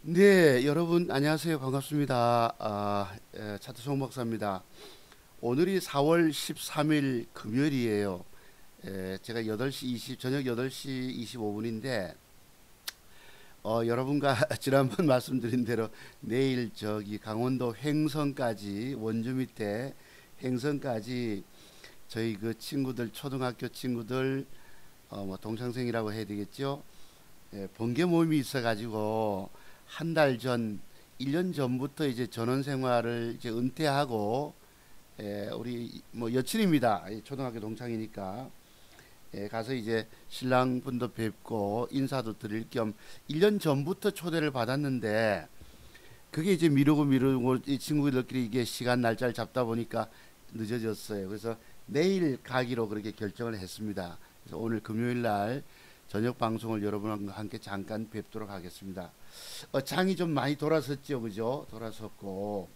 네, 여러분 안녕하세요. 반갑습니다. 차트송 박사입니다. 오늘이 4월 13일 금요일이에요. 제가 8시 20, 저녁 8시 25분인데 여러분과 지난번 말씀드린 대로 내일 저기 강원도 횡성까지 원주 밑에 횡성까지 저희 그 친구들 초등학교 친구들 뭐 동창생이라고 해야 되겠죠. 번개 모임이 있어가지고 한 달 전, 1년 전부터 이제 전원 생활을 이제 은퇴하고 우리 뭐 여친입니다. 초등학교 동창이니까 가서 이제 신랑 분도 뵙고 인사도 드릴 겸 1년 전부터 초대를 받았는데 그게 이제 미루고 이 친구들끼리 이게 시간 날짜를 잡다 보니까 늦어졌어요. 그래서 내일 가기로 그렇게 결정을 했습니다. 그래서 오늘 금요일 날 저녁 방송을 여러분과 함께 잠깐 뵙도록 하겠습니다. 장이 좀 많이 돌아섰죠, 그죠? 돌아섰고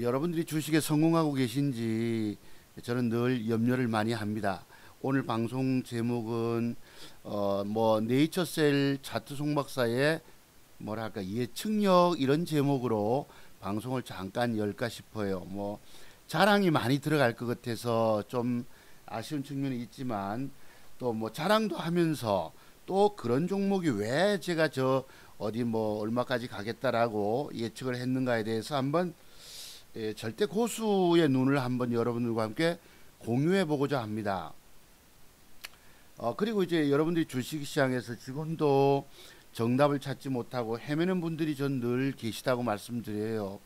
여러분들이 주식에 성공하고 계신지 저는 늘 염려를 많이 합니다. 오늘 방송 제목은 뭐 네이처셀 차트 송박사의 뭐랄까 예측력 이런 제목으로 방송을 잠깐 열까 싶어요. 뭐 자랑이 많이 들어갈 것 같아서 좀 아쉬운 측면이 있지만 또 뭐 자랑도 하면서 또 그런 종목이 왜 제가 저 어디 뭐 얼마까지 가겠다라고 예측을 했는가에 대해서 한번 절대 고수의 눈을 한번 여러분들과 함께 공유해 보고자 합니다. 그리고 이제 여러분들이 주식시장에서 지금도 정답을 찾지 못하고 헤매는 분들이 전 늘 계시다고 말씀드려요.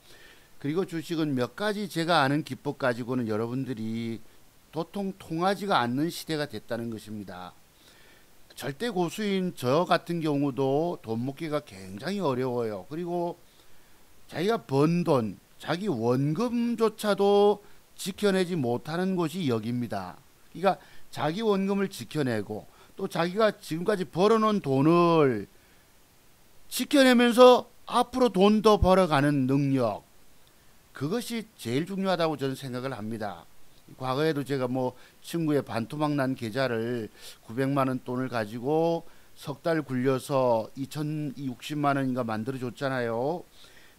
그리고 주식은 몇 가지 제가 아는 기법 가지고는 여러분들이 도통 통하지가 않는 시대가 됐다는 것입니다. 절대 고수인 저 같은 경우도 돈 먹기가 굉장히 어려워요. 그리고 자기가 번 돈, 자기 원금조차도 지켜내지 못하는 곳이 여기입니다. 그러니까 자기 원금을 지켜내고 또 자기가 지금까지 벌어놓은 돈을 지켜내면서 앞으로 돈 더 벌어가는 능력, 그것이 제일 중요하다고 저는 생각을 합니다. 과거에도 제가 뭐 친구의 반토막 난 계좌를 900만 원 돈을 가지고 석 달 굴려서 2060만 원인가 만들어 줬잖아요.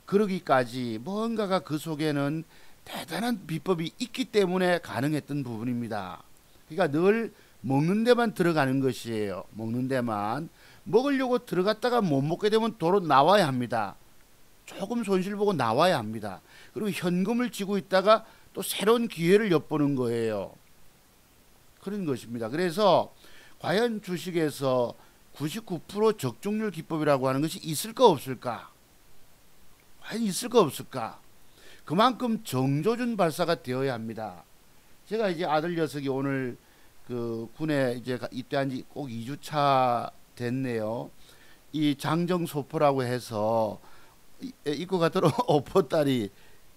그러기까지 뭔가가 그 속에는 대단한 비법이 있기 때문에 가능했던 부분입니다. 그러니까 늘 먹는 데만 들어가는 것이에요. 먹는 데만. 먹으려고 들어갔다가 못 먹게 되면 도로 나와야 합니다. 조금 손실 보고 나와야 합니다. 그리고 현금을 쥐고 있다가 또 새로운 기회를 엿보는 거예요. 그런 것입니다. 그래서 과연 주식에서 99% 적중률 기법이라고 하는 것이 있을까 없을까? 과연 있을까 없을까? 그만큼 정조준 발사가 되어야 합니다. 제가 이제 아들 녀석이 오늘 그 군에 이제 입대한 지 꼭 2주차 됐네요. 이 장정소포라고 해서 입고 가도록 오포다리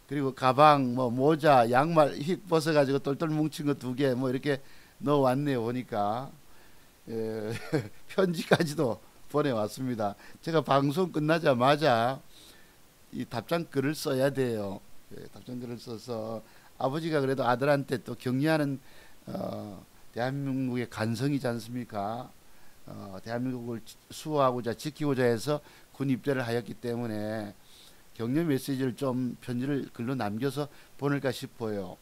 그리고 가방 뭐 모자 양말 휙 벗어가지고 똘똘 뭉친 거 2개 뭐 이렇게 넣어왔네요. 보니까 편지까지도 보내왔습니다. 제가 방송 끝나자마자 이 답장글을 써야 돼요. 답장글을 써서 아버지가 그래도 아들한테 또 격려하는 대한민국의 간성이지 않습니까? 대한민국을 수호하고자 지키고자 해서 군 입대를 하였기 때문에 격려 메시지를 좀 편지를 글로 남겨서 보낼까 싶어요.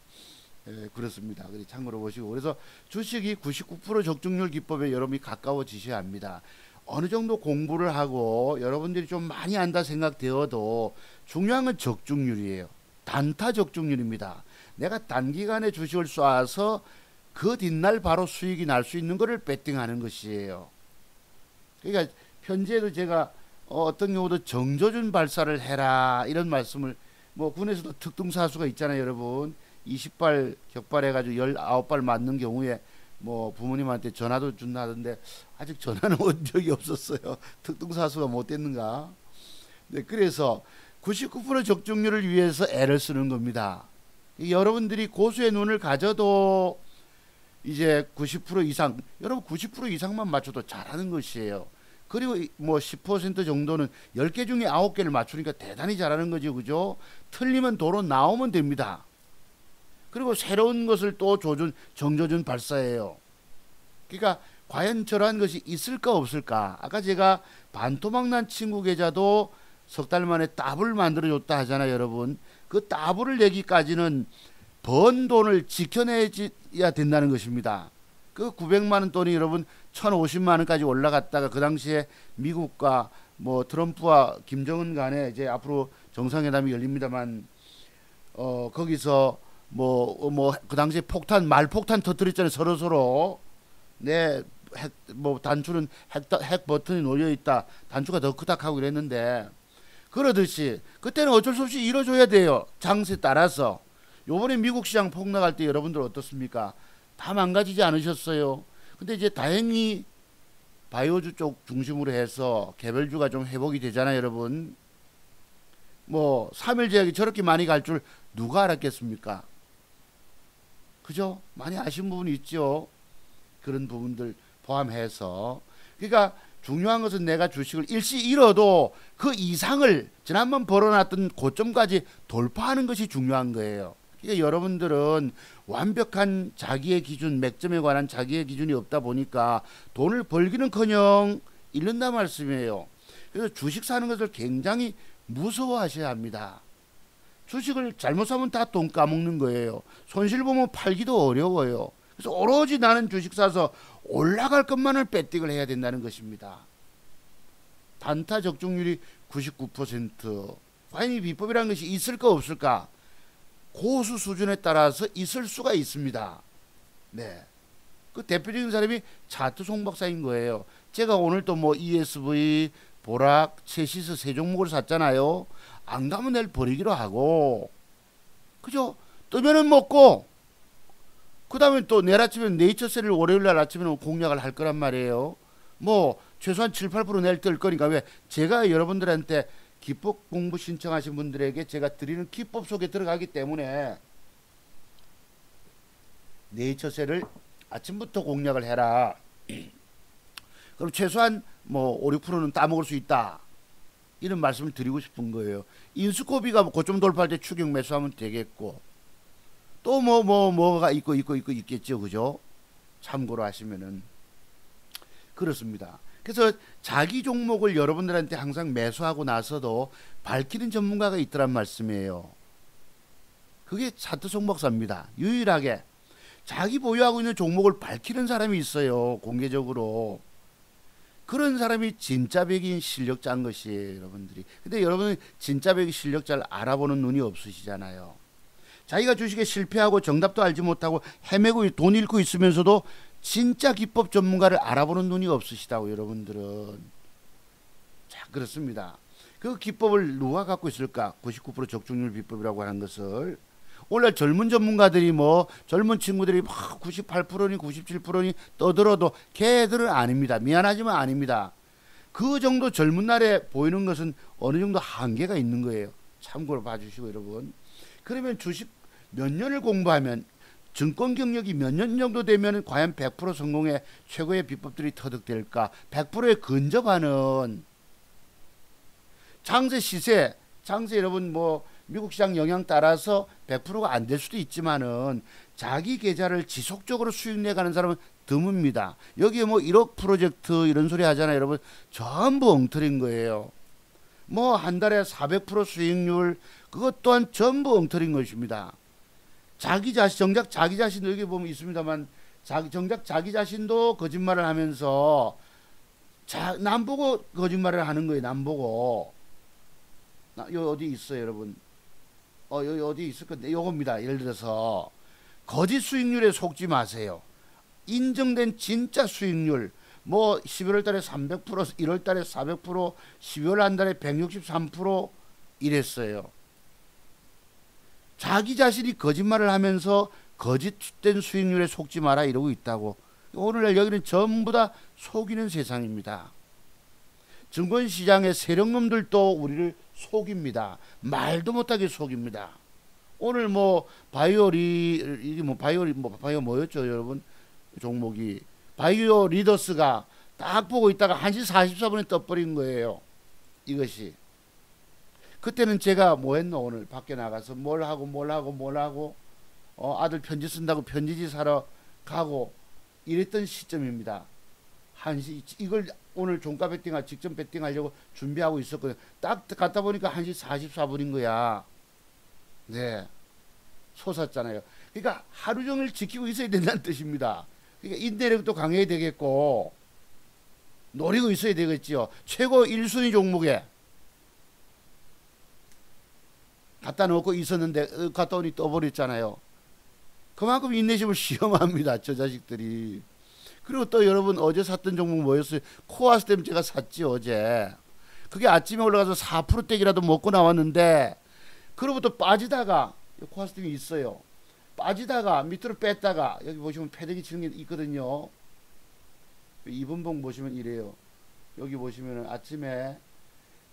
그렇습니다. 참고로 보시고 그래서 주식이 99% 적중률 기법에 여러분이 가까워지셔야 합니다. 어느 정도 공부를 하고 여러분들이 좀 많이 안다 생각되어도 중요한 건 적중률이에요. 단타 적중률입니다. 내가 단기간에 주식을 쏴서 그 뒷날 바로 수익이 날 수 있는 거를 배팅하는 것이에요. 그러니까 편지에도 제가 어떤 경우도 정조준 발사를 해라 이런 말씀을 뭐 군에서도 특등사수가 있잖아요, 여러분. 20발 격발해가지고 19발 맞는 경우에 뭐 부모님한테 전화도 준다던데 아직 전화는 온 적이 없었어요. 특등사수가 못 됐는가? 네, 그래서 99% 적중률을 위해서 애를 쓰는 겁니다. 여러분들이 고수의 눈을 가져도 이제 90% 이상, 여러분 90% 이상만 맞춰도 잘하는 것이에요. 그리고 뭐 10% 정도는 10개 중에 9개를 맞추니까 대단히 잘하는 거죠. 그죠? 틀리면 도로 나오면 됩니다. 그리고 새로운 것을 또 정조준 발사해요. 그러니까 과연 저러한 것이 있을까 없을까? 아까 제가 반토막 난 친구 계좌도 석 달 만에 더블 만들어줬다 하잖아요, 여러분. 그 더블을 내기까지는 번 돈을 지켜내야 된다는 것입니다. 그 900만 원 돈이 여러분 1050만 원까지 올라갔다가 그 당시에 미국과 뭐 트럼프와 김정은 간에 이제 앞으로 정상회담이 열립니다만 거기서 뭐 그 당시에 말폭탄 터뜨렸잖아요. 서로 내 핵 단추는 핵 버튼이 놓여 있다. 단추가 더 크다 하고 그랬는데 그러듯이 그때는 어쩔 수 없이 이뤄줘야 돼요. 장세에 따라서. 요번에 미국 시장 폭락할 때 여러분들 어떻습니까? 다 망가지지 않으셨어요. 근데 이제 다행히 바이오주 쪽 중심으로 해서 개별주가 좀 회복이 되잖아요, 여러분. 뭐 3일 제약이 저렇게 많이 갈 줄 누가 알았겠습니까? 그죠? 많이 아쉬운 부분이 있죠. 그런 부분들 포함해서. 그러니까 중요한 것은 내가 주식을 일시 잃어도 그 이상을 지난번 벌어놨던 고점까지 돌파하는 것이 중요한 거예요. 그러니까 여러분들은 완벽한 자기의 기준, 맥점에 관한 자기의 기준이 없다 보니까 돈을 벌기는커녕 잃는다 말씀이에요. 그래서 주식 사는 것을 굉장히 무서워하셔야 합니다. 주식을 잘못 사면 다 돈 까먹는 거예요. 손실 보면 팔기도 어려워요. 그래서 오로지 나는 주식 사서 올라갈 것만을 배팅을 해야 된다는 것입니다. 단타 적중률이 99%. 과연 이 비법이라는 것이 있을까 없을까? 고수 수준에 따라서 있을 수가 있습니다. 네. 그 대표적인 사람이 차트 송 박사인 거예요. 제가 오늘 또 뭐 ESV, 보락, 체시스 세 종목을 샀잖아요. 안 가면 내일 버리기로 하고. 그죠? 뜨면은 먹고. 그 다음에 또 내일 아침에 네이처셀을 월요일날 아침에는 공략을 할 거란 말이에요. 뭐 최소한 7, 8% 내일 뜰 거니까. 왜? 제가 여러분들한테 기법 공부 신청하신 분들에게 제가 드리는 기법 속에 들어가기 때문에 네이처셀을 아침부터 공략을 해라. 그럼 최소한 뭐 5, 6%는 따먹을 수 있다. 이런 말씀을 드리고 싶은 거예요. 인수코비가 고점 돌파할 때 추격 매수하면 되겠고 또 뭐가 있겠죠. 그죠? 참고로 하시면은 그렇습니다. 그래서 자기 종목을 여러분들한테 항상 매수하고 나서도 밝히는 전문가가 있더란 말씀이에요. 그게 차트 송 박사입니다. 유일하게 자기 보유하고 있는 종목을 밝히는 사람이 있어요. 공개적으로. 그런 사람이 진짜 백인 실력자인 것이에요, 여러분들이. 근데 여러분은 진짜 백인 실력자를 알아보는 눈이 없으시잖아요. 자기가 주식에 실패하고 정답도 알지 못하고 헤매고 돈 잃고 있으면서도 진짜 기법 전문가를 알아보는 눈이 없으시다고 여러분들은. 자, 그렇습니다. 그 기법을 누가 갖고 있을까? 99% 적중률 비법이라고 하는 것을. 오늘 젊은 전문가들이 뭐 젊은 친구들이 막 98%니 97%니 떠들어도 걔들은 아닙니다. 미안하지만 아닙니다. 그 정도 젊은 날에 보이는 것은 어느 정도 한계가 있는 거예요. 참고로 봐주시고 여러분. 그러면 주식 몇 년을 공부하면 증권 경력이 몇 년 정도 되면 과연 100% 성공의 최고의 비법들이 터득될까? 100%에 근접하는 장세 시세, 장세 여러분 뭐 미국 시장 영향 따라서 100%가 안 될 수도 있지만은 자기 계좌를 지속적으로 수익 내가는 사람은 드뭅니다. 여기에 뭐 1억 프로젝트 이런 소리 하잖아요, 여러분. 전부 엉터리인 거예요. 뭐 한 달에 400% 수익률 그것 또한 전부 엉터리인 것입니다. 정작 자기 자신도 여기 보면 있습니다만 정작 자기 자신도 거짓말을 하면서 남 보고 거짓말을 하는 거예요. 남 보고. 여기 어디 있어요, 여러분? 여기 어디 있을 건데 요겁니다. 예를 들어서 거짓 수익률에 속지 마세요. 인정된 진짜 수익률 뭐 11월 달에 300%, 1월 달에 400%, 12월 한 달에 163% 이랬어요. 자기 자신이 거짓말을 하면서 거짓된 수익률에 속지 마라 이러고 있다고. 오늘날 여기는 전부 다 속이는 세상입니다. 증권시장의 세력놈들도 우리를 속입니다. 말도 못하게 속입니다. 오늘 뭐 바이오 뭐였죠 여러분? 종목이 바이오 리더스가 딱 보고 있다가 1시 44분에 떠버린 거예요. 이것이. 그때는 제가 뭐 했노? 오늘 밖에 나가서 뭘 하고 아들 편지 쓴다고 편지지 사러 가고 이랬던 시점입니다. 1시 이걸 오늘 종가 베팅할 직전 베팅하려고 준비하고 있었거든요. 딱 갔다 보니까 1시 44분인 거야. 네. 솟았잖아요. 그러니까 하루 종일 지키고 있어야 된다는 뜻입니다. 그러니까 인내력도 강해야 되겠고 노리고 있어야 되겠지요. 최고 1순위 종목에 갖다 놓고 있었는데 갔다 오니 떠버렸잖아요. 그만큼 인내심을 시험합니다. 저 자식들이. 그리고 또 여러분 어제 샀던 종목 뭐였어요? 코아스템 제가 샀지 어제. 그게 아침에 올라가서 4%떼기라도 먹고 나왔는데 그로부터 빠지다가 코아스템이 있어요. 빠지다가 밑으로 뺐다가 여기 보시면 패대기 치는 게 있거든요. 2분봉 보시면 이래요. 여기 보시면 아침에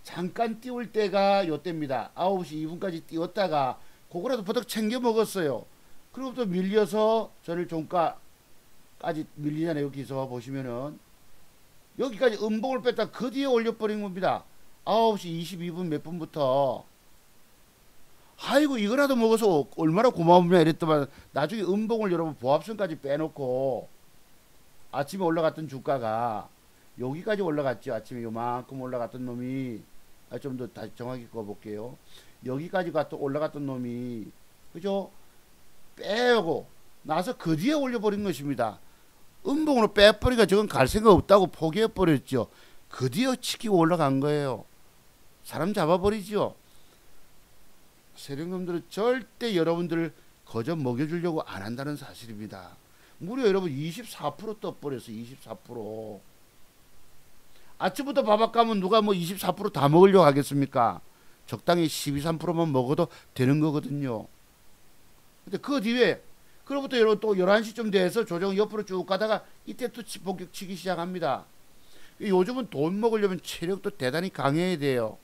잠깐 띄울 때가 요때입니다. 9시 2분까지 띄웠다가 그거라도 버덕 챙겨 먹었어요. 그리고 또 밀려서 전일 종가까지 밀리잖아요. 여기서 보시면은 여기까지 음봉을 뺐다 그 뒤에 올려버린 겁니다. 9시 22분 몇 분부터. 아이고 이거라도 먹어서 얼마나 고마우냐 이랬더만 나중에 음봉을 여러분 보합선까지 빼놓고 아침에 올라갔던 주가가 여기까지 올라갔죠. 아침에 요만큼 올라갔던 놈이 좀 더 다시 정확히 꺼볼게요. 여기까지 올라갔던 놈이 그죠? 빼고 나서 그 뒤에 올려버린 것입니다. 음봉으로 빼버리니까 저건 갈 생각 없다고 포기해버렸죠. 그 뒤에 치키고 올라간 거예요. 사람 잡아버리죠. 세력놈들은 절대 여러분들을 거저 먹여주려고 안 한다는 사실입니다. 무려 여러분 24% 떠버렸어. 24%. 아침부터 바박 가면 누가 뭐 24% 다 먹으려고 하겠습니까? 적당히 12, 3%만 먹어도 되는 거거든요. 근데 그 뒤에 그로부터 여러분 또 11시쯤 돼서 조정 옆으로 쭉 가다가 이때 또 본격 치기 시작합니다. 요즘은 돈 먹으려면 체력도 대단히 강해야 돼요.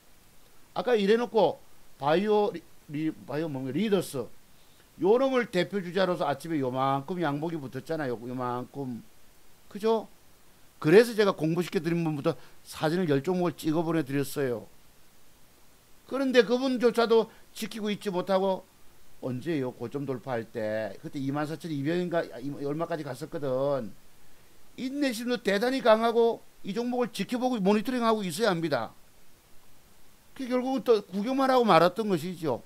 아까 이래놓고 바이오 리더스 요 놈을 대표 주자로서 아침에 요만큼 양복이 붙었잖아요. 요만큼. 그죠? 그래서 제가 공부시켜 드린 분부터 사진을 10종목을 찍어 보내드렸어요. 그런데 그분조차도 지키고 있지 못하고 언제요? 고점 돌파할 때 그때 24,200인가 얼마까지 갔었거든. 인내심도 대단히 강하고 이 종목을 지켜보고 모니터링하고 있어야 합니다. 그 결국은 또 구경만 하고 말았던 것이죠.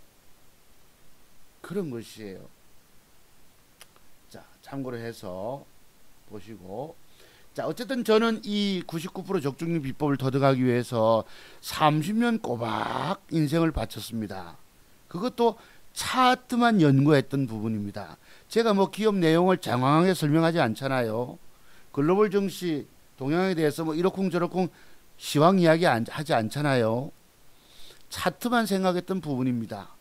그런 것이에요. 자, 참고로 해서 보시고. 자, 어쨌든 저는 이 99% 적중률 비법을 터득하기 위해서 30년 꼬박 인생을 바쳤습니다. 그것도 차트만 연구했던 부분입니다. 제가 뭐 기업 내용을 장황하게 설명하지 않잖아요. 글로벌 증시 동향에 대해서 뭐 이러쿵저러쿵 시황 이야기 하지 않잖아요. 차트만 생각했던 부분입니다.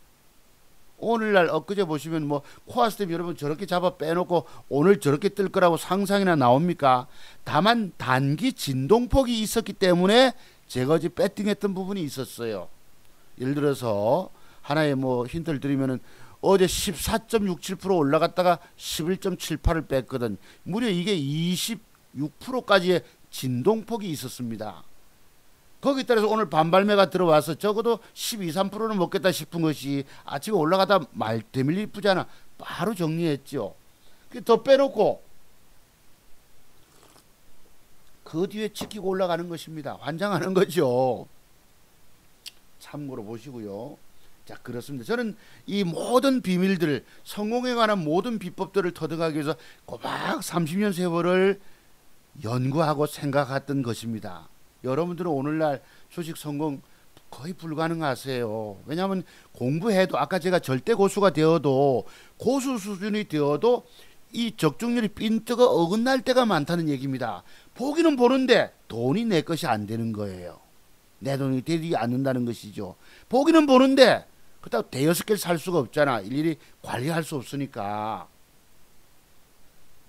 오늘날 엊그제 보시면 뭐 코아스템 여러분 저렇게 잡아 빼놓고 오늘 저렇게 뜰 거라고 상상이나 나옵니까? 다만 단기 진동폭이 있었기 때문에 제가 어제 배팅했던 부분이 있었어요. 예를 들어서 하나의 뭐 힌트를 드리면은 어제 14.67% 올라갔다가 11.78을 뺐거든. 무려 이게 26%까지의 진동폭이 있었습니다. 거기에 따라서 오늘 반발매가 들어와서 적어도 12, 3%는 먹겠다 싶은 것이 아침에 올라가다 말 되밀리 이쁘잖아. 바로 정리했죠. 더 빼놓고 그 뒤에 지키고 올라가는 것입니다. 환장하는 거죠. 참고로 보시고요. 자, 그렇습니다. 저는 이 모든 비밀들, 성공에 관한 모든 비법들을 터득하기 위해서 꼬박 30년 세월을 연구하고 생각했던 것입니다. 여러분들은 오늘날 주식 성공 거의 불가능하세요. 왜냐하면 공부해도 아까 제가 절대 고수가 되어도 고수 수준이 되어도 이 적중률이 빈뜨가 어긋날 때가 많다는 얘기입니다. 보기는 보는데 돈이 내 것이 안 되는 거예요. 내 돈이 되지 않는다는 것이죠. 보기는 보는데 그렇다고 대여섯 개를 살 수가 없잖아. 일일이 관리할 수 없으니까.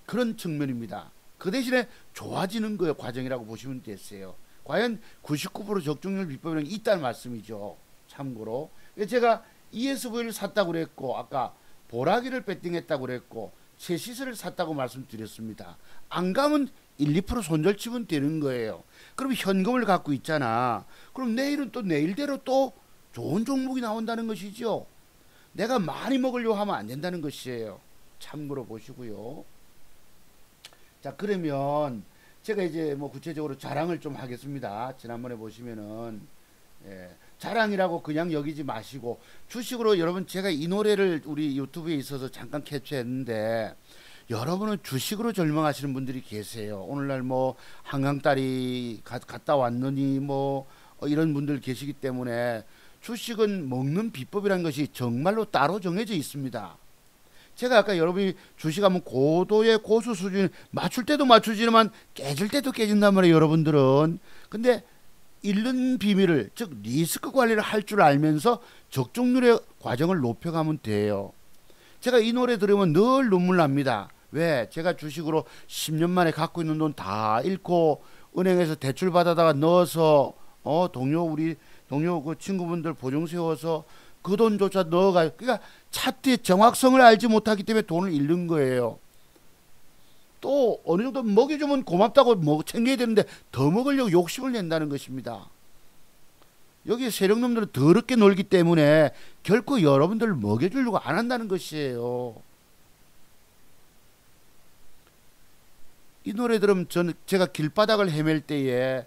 그런 측면입니다. 그 대신에 좋아지는 거예요. 과정이라고 보시면 됐어요. 과연 99% 적중률 비법이라는 게 있다는 말씀이죠. 참고로 제가 ESV를 샀다고 그랬고 아까 보라기를 배팅했다고 그랬고 제시스를 샀다고 말씀드렸습니다. 안 가면 1, 2% 손절치면 되는 거예요. 그럼 현금을 갖고 있잖아. 그럼 내일은 또 내일대로 또 좋은 종목이 나온다는 것이죠. 내가 많이 먹으려고 하면 안 된다는 것이에요. 참고로 보시고요. 자, 그러면 제가 이제 뭐 구체적으로 자랑을 좀 하겠습니다. 지난번에 보시면은 자랑이라고 그냥 여기지 마시고 주식으로 여러분 제가 이 노래를 우리 유튜브에 있어서 잠깐 캡처했는데 여러분은 주식으로 절망하시는 분들이 계세요. 오늘날 뭐 한강다리 갔다 왔느니 뭐 이런 분들 계시기 때문에 주식은 먹는 비법이라는 것이 정말로 따로 정해져 있습니다. 제가 아까 여러분이 주식하면 고도의 고수 수준 맞출 때도 맞추지만 깨질 때도 깨진단 말이에요, 여러분들은. 근데 잃는 비밀을, 즉 리스크 관리를 할 줄 알면서 적중률의 과정을 높여가면 돼요. 제가 이 노래 들으면 늘 눈물 납니다. 왜? 제가 주식으로 10년 만에 갖고 있는 돈 다 잃고 은행에서 대출 받아다가 넣어서 우리 동료 그 친구분들 보증 세워서 그 돈조차 넣어가, 그러니까 차트의 정확성을 알지 못하기 때문에 돈을 잃는 거예요. 또 어느 정도 먹여주면 고맙다고 챙겨야 되는데 더 먹으려고 욕심을 낸다는 것입니다. 여기 세력놈들은 더럽게 놀기 때문에 결코 여러분들을 먹여주려고 안 한다는 것이에요. 이 노래 들으면 제가 길바닥을 헤맬 때에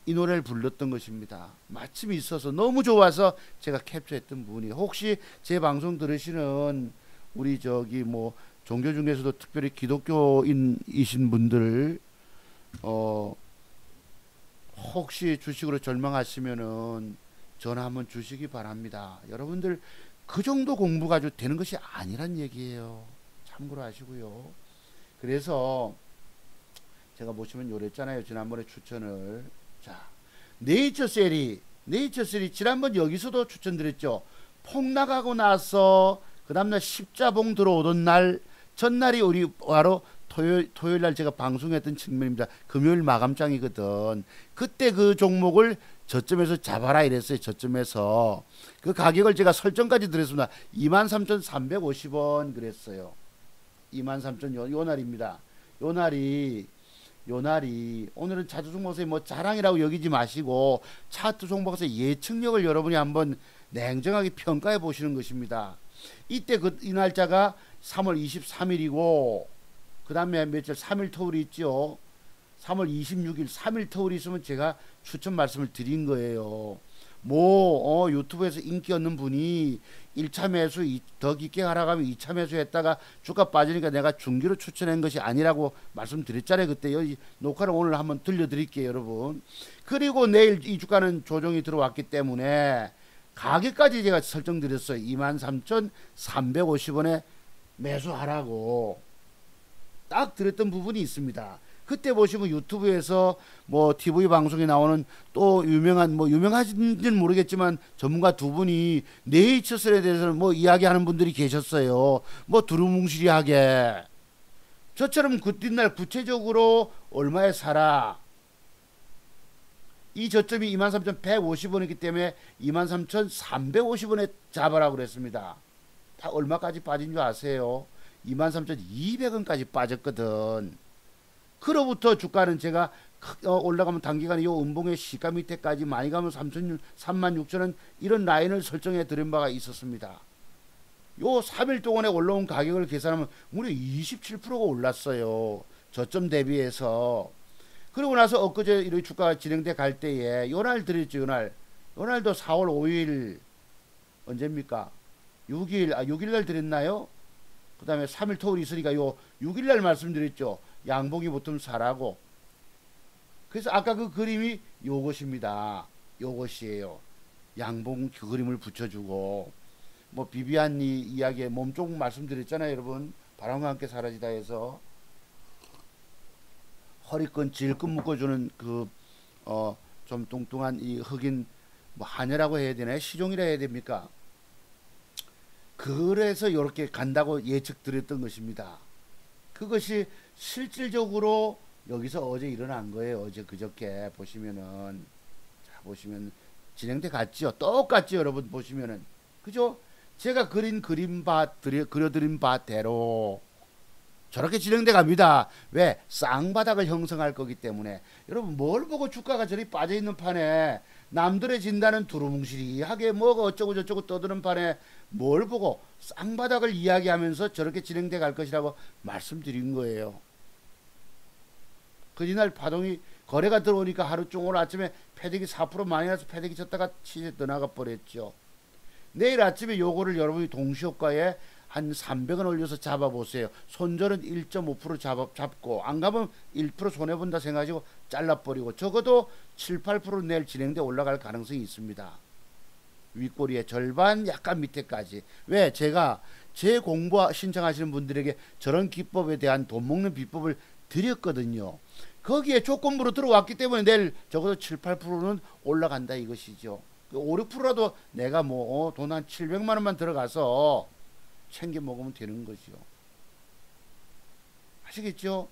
이 노래를 불렀던 것입니다. 마침 있어서 너무 좋아서 제가 캡처했던 분이, 혹시 제 방송 들으시는 우리 뭐 종교 중에서도 특별히 기독교인이신 분들 혹시 주식으로 절망하시면은 전화 한번 주시기 바랍니다. 여러분들 그 정도 공부 가지고 되는 것이 아니란 얘기예요. 참고로 하시고요. 그래서 제가 보시면 요랬잖아요. 지난번에 추천을. 자, 네이처셀이 지난번 여기서도 추천드렸죠. 폭락하고 나서 그 다음날 십자봉 들어오던 날, 전날이 우리 바로 토요일 날 제가 방송했던 측면입니다. 금요일 마감장이거든. 그때 그 종목을 저점에서 잡아라 이랬어요. 저점에서 그 가격을 제가 설정까지 드렸습니다. 23,350원 그랬어요. 23,000 요 날입니다. 요 날이 오늘은 차트 종목에서 뭐 자랑이라고 여기지 마시고 차트 종목에서 예측력을 여러분이 한번 냉정하게 평가해 보시는 것입니다. 이때 이 날짜가 3월 23일이고 그 다음에 며칠 3일 터울이 있죠. 3월 26일 3일 터울이 있으면 제가 추천 말씀을 드린 거예요. 유튜브에서 인기 없는 분이 1차 매수 더 깊게 하라고 하면 2차 매수 했다가 주가 빠지니까 내가 중기로 추천한 것이 아니라고 말씀드렸잖아요. 그때 여기 녹화를 오늘 한번 들려드릴게요, 여러분. 그리고 내일 이 주가는 조정이 들어왔기 때문에 가격까지 제가 설정드렸어요. 23,350원에 매수하라고 딱 드렸던 부분이 있습니다. 그때 보시면 유튜브에서 뭐 TV 방송에 나오는 또 유명하신지는 모르겠지만 전문가 두 분이 네이처셀에 대해서는 뭐 이야기하는 분들이 계셨어요. 뭐 두루뭉실하게. 저처럼 그 뒷날 구체적으로 얼마에 사라. 이 저점이 23,150원이기 때문에 23,350원에 잡아라고 그랬습니다. 다 얼마까지 빠진 줄 아세요? 23,200원까지 빠졌거든. 그로부터 주가는 제가 올라가면 단기간에 요 음봉의 시가 밑에까지 많이 가면 36,000원 이런 라인을 설정해 드린 바가 있었습니다. 요 3일 동안에 올라온 가격을 계산하면 무려 27%가 올랐어요. 저점 대비해서. 그러고 나서 엊그제 이런 주가가 진행돼 갈 때에 요날 드렸죠. 요날도 4월 5일 언제입니까? 6일 날 드렸나요? 그 다음에 3일 토요일 있으니까 요 6일 날 말씀드렸죠. 양봉이 붙으면 사라고. 그래서 아까 그 그림이 요것입니다. 요것이에요. 양봉 그 그림을 붙여주고 뭐 비비안이 이야기에 몸쪽 말씀드렸잖아요. 여러분 바람과 함께 사라지다 해서 허리끈 질끈 묶어주는 그 좀 뚱뚱한 이 흑인 뭐 하녀라고 해야 되나요? 시종이라 해야 됩니까? 그래서 이렇게 간다고 예측 드렸던 것입니다. 그것이 실질적으로 여기서 어제 일어난 거예요. 어제 그저께 보시면은 보시면 진행돼 갔죠. 똑같죠. 여러분 보시면은 그죠? 제가 그려드린 바대로 저렇게 진행돼 갑니다. 왜? 쌍바닥을 형성할 거기 때문에. 여러분 뭘 보고 주가가 저리 빠져있는 판에 남들의 진단은 두루뭉실하게 뭐가 어쩌고 저쩌고 떠드는 판에 뭘 보고 쌍바닥을 이야기하면서 저렇게 진행돼 갈 것이라고 말씀드린 거예요. 그날 파동이 거래가 들어오니까 하루 종 오늘 아침에 패대기 4% 마이너스 패대기 쳤다가 시세 떠나가 버렸죠. 내일 아침에 요거를 여러분이 동시효과에 한 300원 올려서 잡아보세요. 손절은 1.5% 잡고 안 가면 1% 손해본다 생각하시고 잘라버리고 적어도 7, 8% 내일 진행돼 올라갈 가능성이 있습니다. 윗꼬리의 절반 약간 밑에까지. 왜? 제가 제 공부 신청하시는 분들에게 저런 기법에 대한 돈 먹는 비법을 드렸거든요. 거기에 조건부로 들어왔기 때문에 내일 적어도 7, 8%는 올라간다 이것이죠. 5, 6%라도 내가 뭐 돈 한 700만 원만 들어가서 챙겨 먹으면 되는 거죠. 아시겠죠?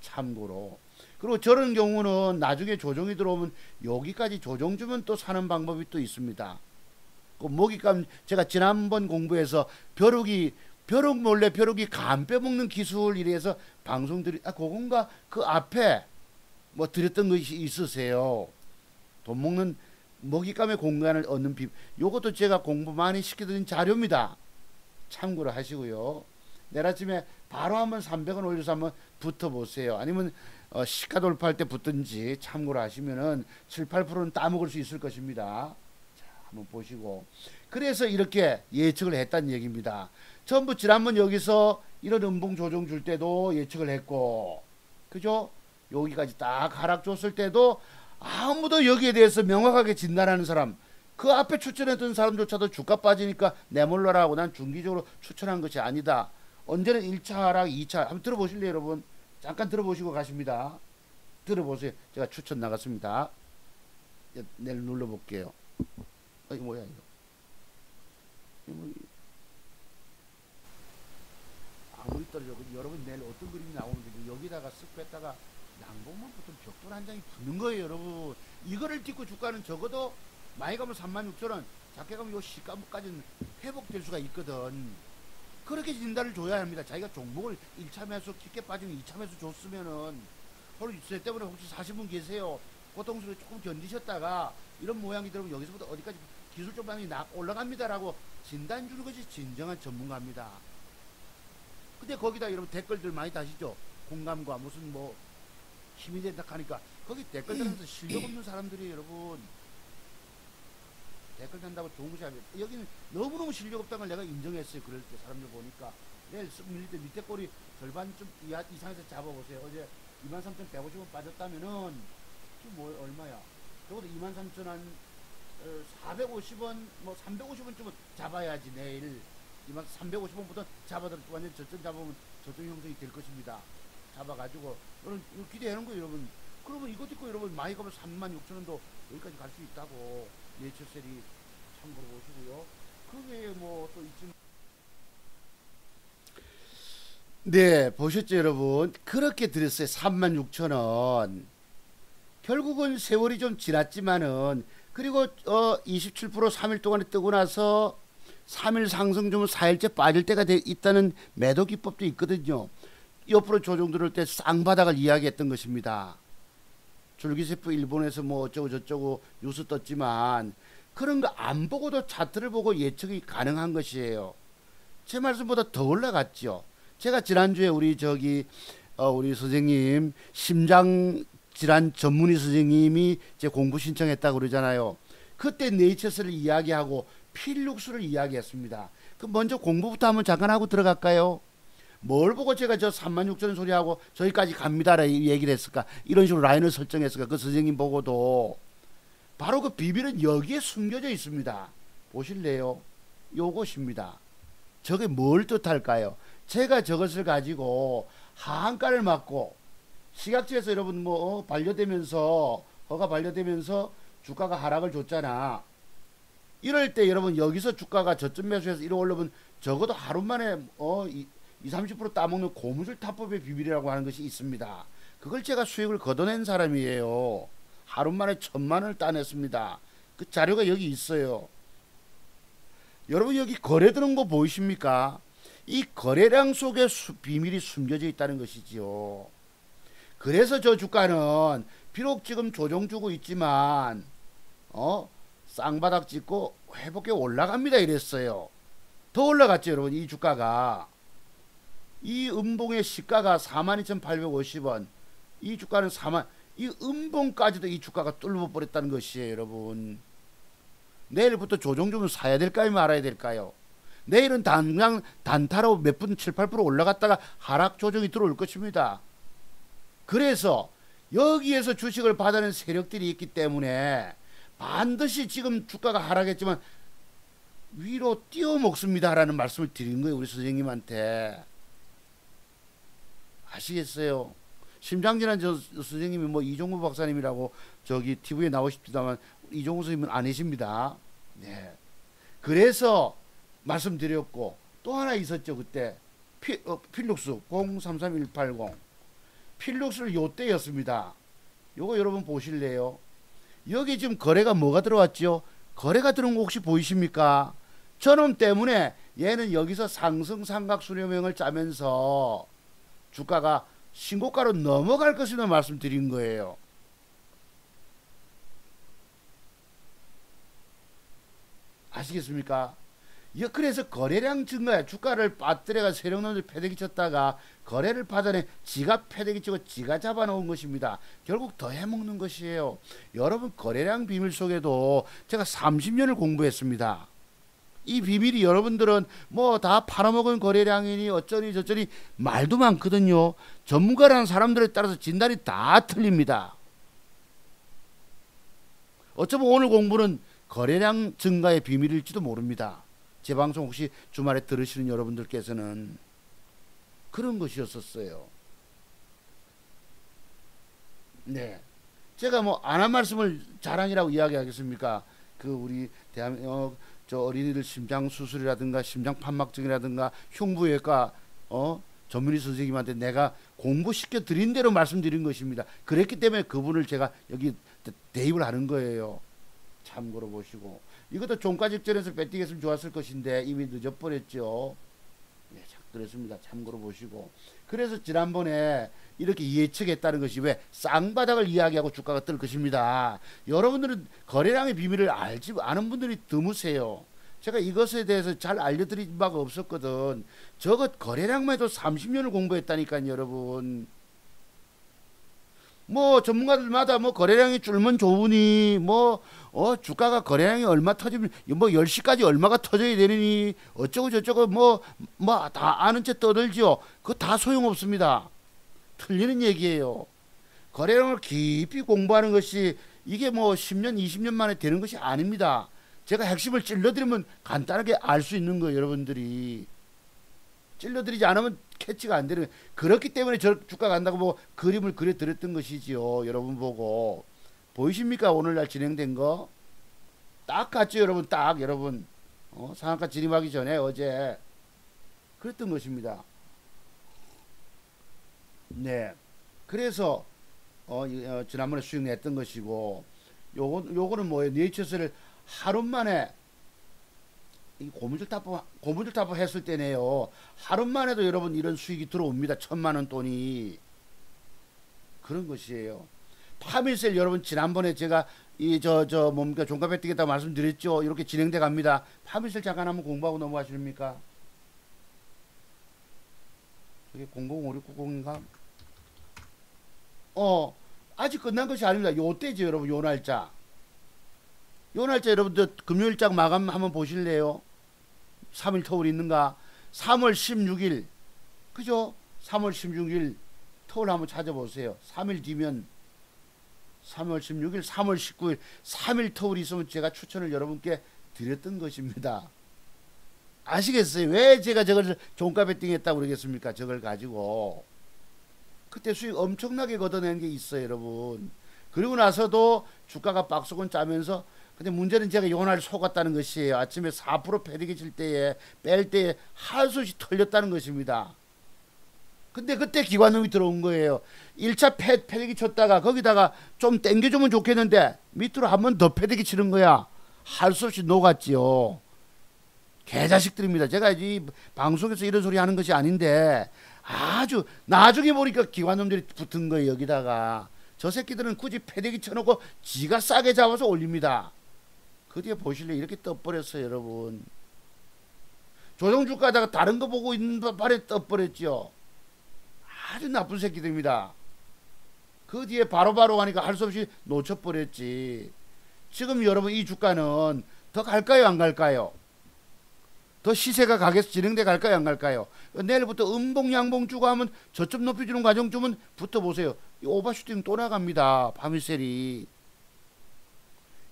참고로. 그리고 저런 경우는 나중에 조정이 들어오면 여기까지 조정 주면 또 사는 방법이 또 있습니다. 그 먹잇감 제가 지난번 공부에서 벼룩 몰래 벼룩이 간 빼먹는 기술 이래서 방송들이 그건가 그 앞에 뭐 드렸던 것이 있으세요. 돈 먹는 먹잇감의 공간을 얻는 요것도 제가 공부 많이 시켜드린 자료입니다. 참고로 하시고요. 내일 아침에 바로 한번 300원 올려서 한번 붙어보세요. 아니면 시가 돌파할 때 붙든지 참고로 하시면은 7, 8%는 따먹을 수 있을 것입니다. 자, 한번 보시고. 그래서 이렇게 예측을 했다는 얘기입니다. 전부 지난번 여기서 이런 음봉 조정 줄 때도 예측을 했고, 그죠? 여기까지 딱 하락 줬을 때도 아무도 여기에 대해서 명확하게 진단하는 사람, 그 앞에 추천했던 사람조차도 주가 빠지니까 내몰라라고 난 중기적으로 추천한 것이 아니다. 언제는 1차 하락, 2차 한번 들어보실래요, 여러분? 잠깐 들어보시고 가십니다. 들어보세요. 제가 추천 나갔습니다. 내일 눌러볼게요. 이거 뭐야 이거? 아무리 떨어져도 여러분 내일 어떤 그림이 나오는데 여기다가 쓱 뺐다가 양봉만 붙은 벽돌 한 장이 붙는 거예요, 여러분. 이거를 딛고 주가는 적어도 많이 가면 36,000원, 작게 가면 요 시가까지는 회복될 수가 있거든. 그렇게 진단을 줘야 합니다. 자기가 종목을 1차 매수 깊게 빠지면 2차 매수 줬으면은 바로 저 때문에 혹시 사신 분 계세요. 고통스럽게 조금 견디셨다가 이런 모양이 들으면 여기서부터 어디까지 기술적 방향이 올라갑니다라고 진단 주는 것이 진정한 전문가입니다. 근데 거기다 여러분 댓글들 많이 다시죠. 공감과 무슨 뭐 힘이 된다 하니까 거기 댓글 달면서 실력 없는 사람들이 여러분 댓글 단다고 좋은 것이 아니에요. 여기는 너무너무 실력 없다는 걸 내가 인정했어요. 그럴 때 사람들 보니까 내일 쓱 밀릴 때 밑에 꼬리 절반쯤 이상에서 잡아보세요. 어제 23,150원 빠졌다면은 지금 뭐 얼마야? 적어도 23,000한 450원 뭐 350원쯤은 잡아야지. 내일 350원부터 잡아들 완전 저점 잡으면 저점 형성이 될 것입니다. 잡아가지고 여러분 기대하는 거예요, 여러분. 그러면 이것 있고 여러분 많이 가면 36,000원도 여기까지 갈 수 있다고 예측셀이 참고로 보시고요. 그게 뭐 또 있지. 네, 보셨죠, 여러분? 그렇게 드렸어요. 36,000원. 결국은 세월이 좀 지났지만은 그리고 27% 3일 동안에 뜨고 나서 3일 상승 좀 4일째 빠질 때가 있다는 매도 기법도 있거든요. 옆으로 조정 들을 때 쌍바닥을 이야기했던 것입니다. 줄기세포 일본에서 뭐 어쩌고 저쩌고 뉴스 떴지만 그런 거 안 보고도 차트를 보고 예측이 가능한 것이에요. 제 말씀보다 더 올라갔죠. 제가 지난주에 우리 선생님 심장 질환 전문의 선생님이 제 공부 신청했다고 그러잖아요. 그때 네이처스를 이야기하고 필육수를 이야기했습니다. 그 먼저 공부부터 한번 잠깐 하고 들어갈까요? 뭘 보고 제가 저 36,000원 소리하고 저기까지 갑니다라 얘기를 했을까? 이런 식으로 라인을 설정했을까? 그 선생님 보고도 바로 그 비밀은 여기에 숨겨져 있습니다. 보실래요? 요것입니다. 저게 뭘 뜻할까요? 제가 저것을 가지고 하한가를 맞고 시각지에서 여러분 뭐 반려되면서 허가 반려되면서 주가가 하락을 줬잖아. 이럴 때 여러분 여기서 주가가 저점 매수해서 이러 올라오면 적어도 하루 만에 20-30% 따먹는 고무줄 타법의 비밀이라고 하는 것이 있습니다. 그걸 제가 수익을 걷어낸 사람이에요. 하루 만에 1,000만원을 따냈습니다. 그 자료가 여기 있어요. 여러분 여기 거래 드는 거 보이십니까? 이 거래량 속에 비밀이 숨겨져 있다는 것이지요. 그래서 저 주가는 비록 지금 조정 주고 있지만 쌍바닥 찍고 회복해 올라갑니다 이랬어요. 더 올라갔죠 여러분. 이 주가가 이 음봉의 시가가 42,850원 이 주가는 4만, 이 음봉까지도 이 주가가 뚫어 버렸다는 것이에요, 여러분. 내일부터 조정 좀 사야 될까요, 말아야 될까요? 내일은 그냥 단타로 몇 분 7, 8% 올라갔다가 하락 조정이 들어올 것입니다. 그래서 여기에서 주식을 받아낸 세력들이 있기 때문에 반드시 지금 주가가 하락했지만 위로 띄워먹습니다라는 말씀을 드린 거예요, 우리 선생님한테. 아시겠어요? 심장질환 저 선생님이 뭐 이종구 박사님이라고 저기 TV에 나오십니다만 이종구 선생님은 아니십니다. 네. 그래서 말씀드렸고, 또 하나 있었죠. 그때 필룩스 033180 필룩스를 요때였습니다. 요거 여러분 보실래요? 여기 지금 거래가 뭐가 들어왔죠? 거래가 들어온 거 혹시 보이십니까? 저놈 때문에 얘는 여기서 상승 삼각 수렴형을 짜면서 주가가 신고가로 넘어갈 것이라 말씀드린 거예요. 아시겠습니까? 그래서 거래량 증가에 주가를 빠뜨려가 세력놈들 패대기 쳤다가 거래를 받아내 지가 패대기 치고 지가 잡아놓은 것입니다. 결국 더 해먹는 것이에요. 여러분, 거래량 비밀 속에도 제가 30년을 공부했습니다. 이 비밀이 여러분들은 뭐 다 팔아먹은 거래량이니 어쩌니 저쩌니 말도 많거든요. 전문가라는 사람들에 따라서 진단이 다 틀립니다. 어쩌면 오늘 공부는 거래량 증가의 비밀일지도 모릅니다. 제 방송 혹시 주말에 들으시는 여러분들께서는 그런 것이었었어요. 네, 제가 뭐 안 한 말씀을 자랑이라고 이야기하겠습니까? 그 우리 대한민국 저 어린이들 심장 수술이라든가 심장 판막증이라든가 흉부외과 전문의 선생님한테 내가 공부시켜 드린 대로 말씀드린 것입니다. 그랬기 때문에 그분을 제가 여기 대입을 하는 거예요. 참고로 보시고, 이것도 종가 직전에서 배팅했으면 좋았을 것인데 이미 늦어버렸죠. 네, 그렇습니다. 참고로 보시고. 그래서 지난번에 이렇게 예측했다는 것이 왜 쌍바닥을 이야기하고 주가가 뜰 것입니다. 여러분들은 거래량의 비밀을 알지 않은 분들이 드무세요. 제가 이것에 대해서 잘 알려드린 바가 없었거든. 저것 거래량만 해도 30년을 공부했다니까요, 여러분. 뭐 전문가들마다 뭐 거래량이 줄면 좋으니 뭐 주가가 거래량이 얼마 터지면 뭐 10시까지 얼마가 터져야 되느니 어쩌고 저쩌고 뭐 다 아는 채 떠들지요. 그거 다 소용없습니다. 틀리는 얘기예요. 거래량을 깊이 공부하는 것이 이게 뭐 10년 20년 만에 되는 것이 아닙니다. 제가 핵심을 찔러드리면 간단하게 알 수 있는 거예요, 여러분들이. 찔러드리지 않으면 캐치가 안 되는 거예요. 그렇기 때문에 저 주가 간다고 뭐 그림을 그려드렸던 것이지요. 여러분 보고 보이십니까? 오늘날 진행된 거 딱 같죠, 여러분. 딱 여러분 상한가 진입하기 전에 어제 그랬던 것입니다. 네, 그래서 지난번에 수익 냈던 것이고, 요거는 뭐예요? 네이처스를 하루 만에 이 고무줄 타법 했을 때네요. 하루만 해도 여러분 이런 수익이 들어옵니다. 1,000만원 돈이. 그런 것이에요. 파밀셀 여러분 지난번에 제가 뭡니까 종가 배팅했다고 말씀드렸죠. 이렇게 진행돼 갑니다. 파밀셀 잠깐 한번 공부하고 넘어가십니까? 이게 005690인가? 아직 끝난 것이 아닙니다. 요때죠, 여러분. 요 날짜 여러분들 금요일장 마감 한번 보실래요? 3일 터울 있는가? 3월 16일 그죠? 3월 16일 터울 한번 찾아보세요. 3일 뒤면 3월 16일 3월 19일 3일 터울이 있으면 제가 추천을 여러분께 드렸던 것입니다. 아시겠어요? 왜 제가 저걸 종가 배팅했다고 그러겠습니까? 저걸 가지고 그때 수익 엄청나게 걷어낸 게 있어요, 여러분. 그리고 나서도 주가가 박스권 짜면서, 근데 문제는 제가 요날 속았다는 것이에요. 아침에 4% 패대기 칠 때에 뺄 때에 할 수 없이 털렸다는 것입니다. 근데 그때 기관놈이 들어온 거예요. 1차 패대기 쳤다가 거기다가 좀 땡겨주면 좋겠는데 밑으로 한 번 더 패대기 치는 거야. 할 수 없이 녹았지요. 개자식들입니다. 제가 이 방송에서 이런 소리 하는 것이 아닌데 아주 나중에 보니까 기관놈들이 붙은 거예요. 여기다가 저 새끼들은 굳이 패대기 쳐놓고 지가 싸게 잡아서 올립니다. 그 뒤에 보실래? 이렇게 떠버렸어요, 여러분. 조정주가다가 다른 거 보고 있는 발에 떠버렸죠. 아주 나쁜 새끼들입니다. 그 뒤에 바로바로 가니까 할 수 없이 놓쳐버렸지. 지금 여러분 이 주가는 더 갈까요 안 갈까요? 더 시세가 가게에서 진행돼 갈까요 안 갈까요? 내일부터 음봉 양봉 주고 하면 저점 높여주는 과정 주면 붙어보세요. 이 오버슈팅 또 나갑니다. 밤이셀이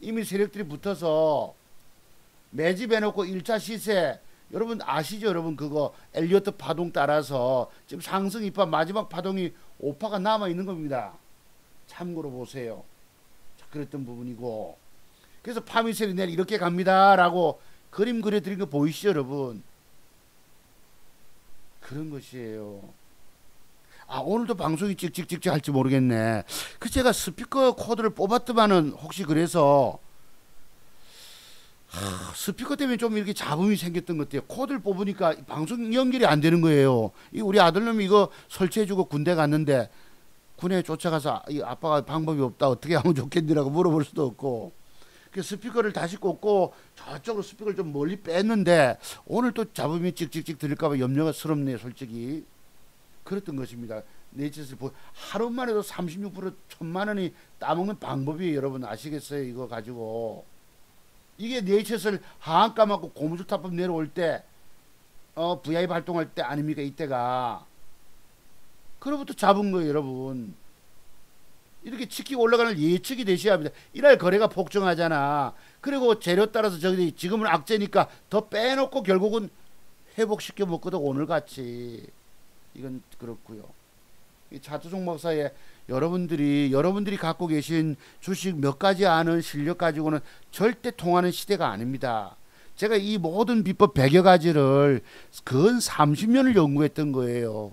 이미 세력들이 붙어서 매집해놓고 1차 시세 여러분 아시죠? 여러분 그거 엘리어트 파동 따라서 지금 상승 2파 마지막 파동이 5파가 남아있는 겁니다. 참고로 보세요. 자, 그랬던 부분이고, 그래서 파미셀이 내일 이렇게 갑니다 라고 그림 그려드린 거 보이시죠 여러분? 그런 것이에요. 아, 오늘도 방송이 찍찍찍찍 할지 모르겠네. 그 제가 스피커 코드를 뽑았더만은 혹시 그래서 스피커 때문에 좀 이렇게 잡음이 생겼던 것 같아요. 코드를 뽑으니까 방송 연결이 안 되는 거예요. 이 우리 아들놈이 이거 설치해주고 군대 갔는데 군에 쫓아가서 이 아빠가 방법이 없다 어떻게 하면 좋겠니라고 물어볼 수도 없고, 그 스피커를 다시 꽂고 저쪽으로 스피커를 좀 멀리 뺐는데 오늘 또 잡음이 찍찍찍 들릴까봐 염려가 스럽네요. 솔직히 그랬던 것입니다. 네이처스 하루 만에도 36% 1,000만 원이 따먹는 방법이 여러분 아시겠어요? 이거 가지고 이게 네이처스를 하한가 맞고 고무줄 타법 내려올 때 VI 발동할 때 아닙니까? 이때가 그로부터 잡은 거예요 여러분. 이렇게 치키고 올라가는 예측이 되셔야 합니다. 이날 거래가 폭증하잖아. 그리고 재료 따라서 저기 지금은 악재니까 더 빼놓고 결국은 회복시켜 먹거든 오늘같이. 이건 그렇고요. 이 차트종 박사의 여러분들이 갖고 계신 주식 몇 가지 아는 실력 가지고는 절대 통하는 시대가 아닙니다. 제가 이 모든 비법 100여 가지를 근 30년을 연구했던 거예요.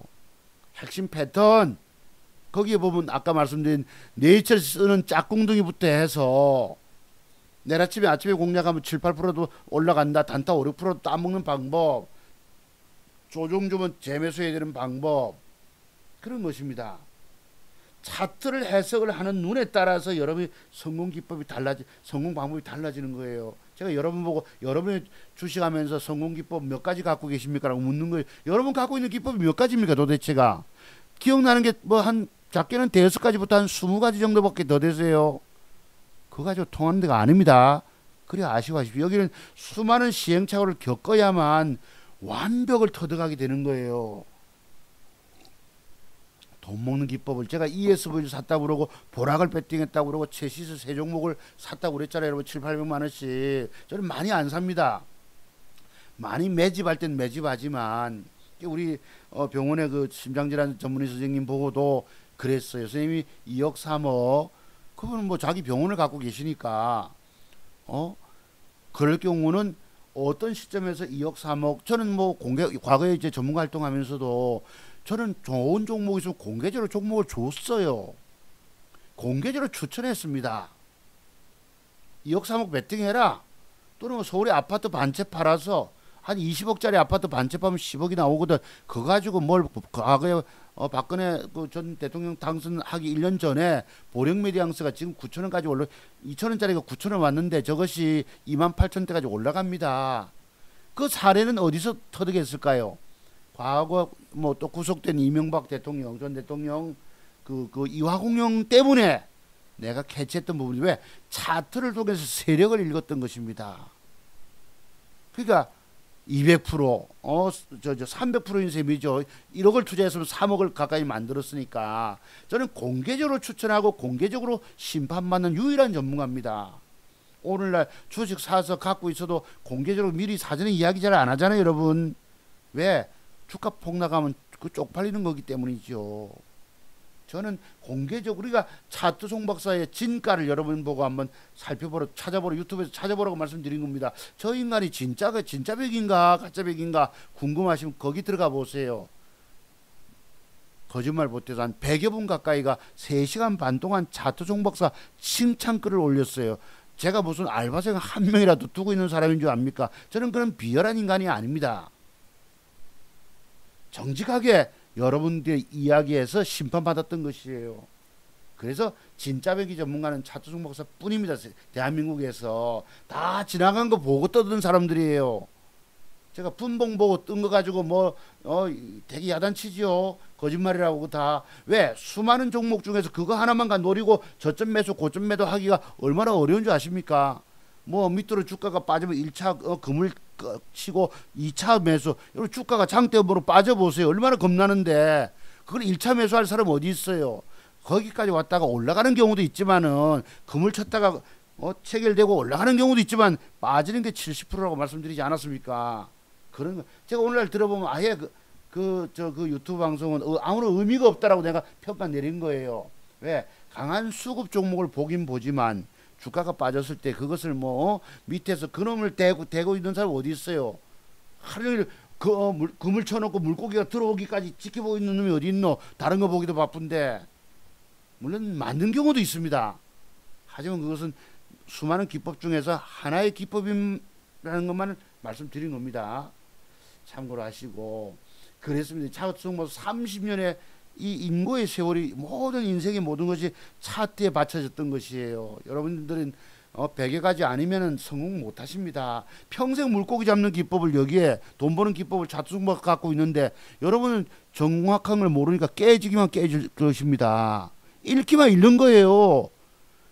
핵심 패턴 거기에 보면 아까 말씀드린 네이처를 쓰는 짝꿍둥이부터 해서 내일 아침에 공략하면 7, 8%도 올라간다. 단타 5, 6%도 따먹는 방법, 조정 주면 재매수해야 되는 방법, 그런 것입니다. 차트를 해석을 하는 눈에 따라서 여러분의 성공 방법이 달라지는 거예요. 제가 여러분 보고 여러분의 주식하면서 성공 기법 몇 가지 갖고 계십니까? 라고 묻는 거예요. 여러분 갖고 있는 기법이 몇 가지입니까? 도대체가 기억나는 게 뭐 한 작게는 5가지부터 한 20가지 정도밖에 더 되세요. 그거 가지고 통하는 데가 아닙니다. 그래 아시고하십시오. 여기는 수많은 시행착오를 겪어야만 완벽을 터득하게 되는 거예요. 돈 먹는 기법을 제가 ESV를 샀다고 그러고 보락을 배팅했다고 그러고 최시스 세 종목을 샀다고 그랬잖아요. 여러분 7, 800만 원씩. 저는 많이 안 삽니다. 많이 매집할 땐 매집하지만 우리 병원의 그 심장질환 전문의 선생님 보고도 그랬어요. 선생님이 2억 3억 그분은 뭐 자기 병원을 갖고 계시니까 그럴 경우는 어떤 시점에서 2억 3억 저는 뭐 과거에 이제 전문가 활동하면서도 저는 좋은 종목이 있으면 공개적으로 종목을 줬어요. 공개적으로 추천했습니다. 2억 3억 베팅해라. 또는 뭐 서울에 아파트 반채 팔아서 한 20억짜리 아파트 반채 파면 10억이 나오거든. 그거 가지고 뭘 과거에 박근혜 그 전 대통령 당선하기 1년 전에 보령 메디앙스가 지금 9,000원까지 올라 2,000원짜리가 9,000원 왔는데 저것이 28,000원대까지 올라갑니다. 그 사례는 어디서 터득했을까요? 과거 뭐 또 구속된 이명박 대통령 전 대통령 그 이화공영 때문에 내가 캐치했던 부분이 왜 차트를 통해서 세력을 읽었던 것입니다. 그러니까 200% 300%인 셈이죠. 1억을 투자했으면 3억을 가까이 만들었으니까 저는 공개적으로 추천하고 공개적으로 심판받는 유일한 전문가입니다. 오늘날 주식 사서 갖고 있어도 공개적으로 미리 사전에 이야기 잘 안 하잖아요 여러분. 왜? 주가 폭락하면 그 쪽팔리는 거기 때문이죠. 저는 공개적으로 우리가 차트 송 박사의 진가를 여러분 보고 한번 찾아보러 유튜브에서 찾아보라고 말씀드린 겁니다. 저 인간이 진짜 백인가 가짜 백인가 궁금하시면 거기 들어가 보세요. 거짓말 못해서 한 100여 분 가까이가 3시간 반 동안 차트 송 박사 칭찬글을 올렸어요. 제가 무슨 알바생 한 명이라도 두고 있는 사람인 줄 압니까? 저는 그런 비열한 인간이 아닙니다. 정직하게 여러분들의 이야기에서 심판받았던 것이에요. 그래서 진짜 백이 전문가는 차트종 박사 뿐입니다. 대한민국에서 다 지나간 거 보고 떠드는 사람들이에요. 제가 분봉 보고 뜬 거 가지고 뭐 되게 야단치지요. 거짓말이라고 다. 왜? 수많은 종목 중에서 그거 하나만 노리고 저점 매수 고점 매도 하기가 얼마나 어려운 줄 아십니까? 뭐 밑으로 주가가 빠지면 1차 금을 치고 2차 매수. 여러분 주가가 장대음으로 빠져보세요. 얼마나 겁나는데. 그걸 1차 매수할 사람 어디 있어요? 거기까지 왔다가 올라가는 경우도 있지만은 금을 쳤다가 체결되고 올라가는 경우도 있지만 빠지는 게 70%라고 말씀드리지 않았습니까? 그런 거 제가 오늘날 들어보면 아예 그 유튜브 방송은 아무런 의미가 없다라고 내가 평가 내린 거예요. 왜? 강한 수급 종목을 보긴 보지만 주가가 빠졌을 때 그것을 뭐 밑에서 그놈을 대고 있는 사람 어디 있어요? 하루 종일 금을 쳐놓고 물고기가 들어오기까지 지켜보고 있는 놈이 어디 있노? 다른 거 보기도 바쁜데. 물론 맞는 경우도 있습니다. 하지만 그것은 수많은 기법 중에서 하나의 기법이라는 것만 말씀드린 겁니다. 참고로 하시고. 그랬습니다. 차트송 뭐 30년의 이 인고의 세월이 모든 인생의 모든 것이 차트에 받쳐졌던 것이에요. 여러분들은 100여 가지 아니면은 성공 못 하십니다. 평생 물고기 잡는 기법을 여기에 돈 버는 기법을 차트송 갖고 있는데 여러분은 정확한 걸 모르니까 깨지기만 깨질 것입니다. 잃기만 잃는 거예요.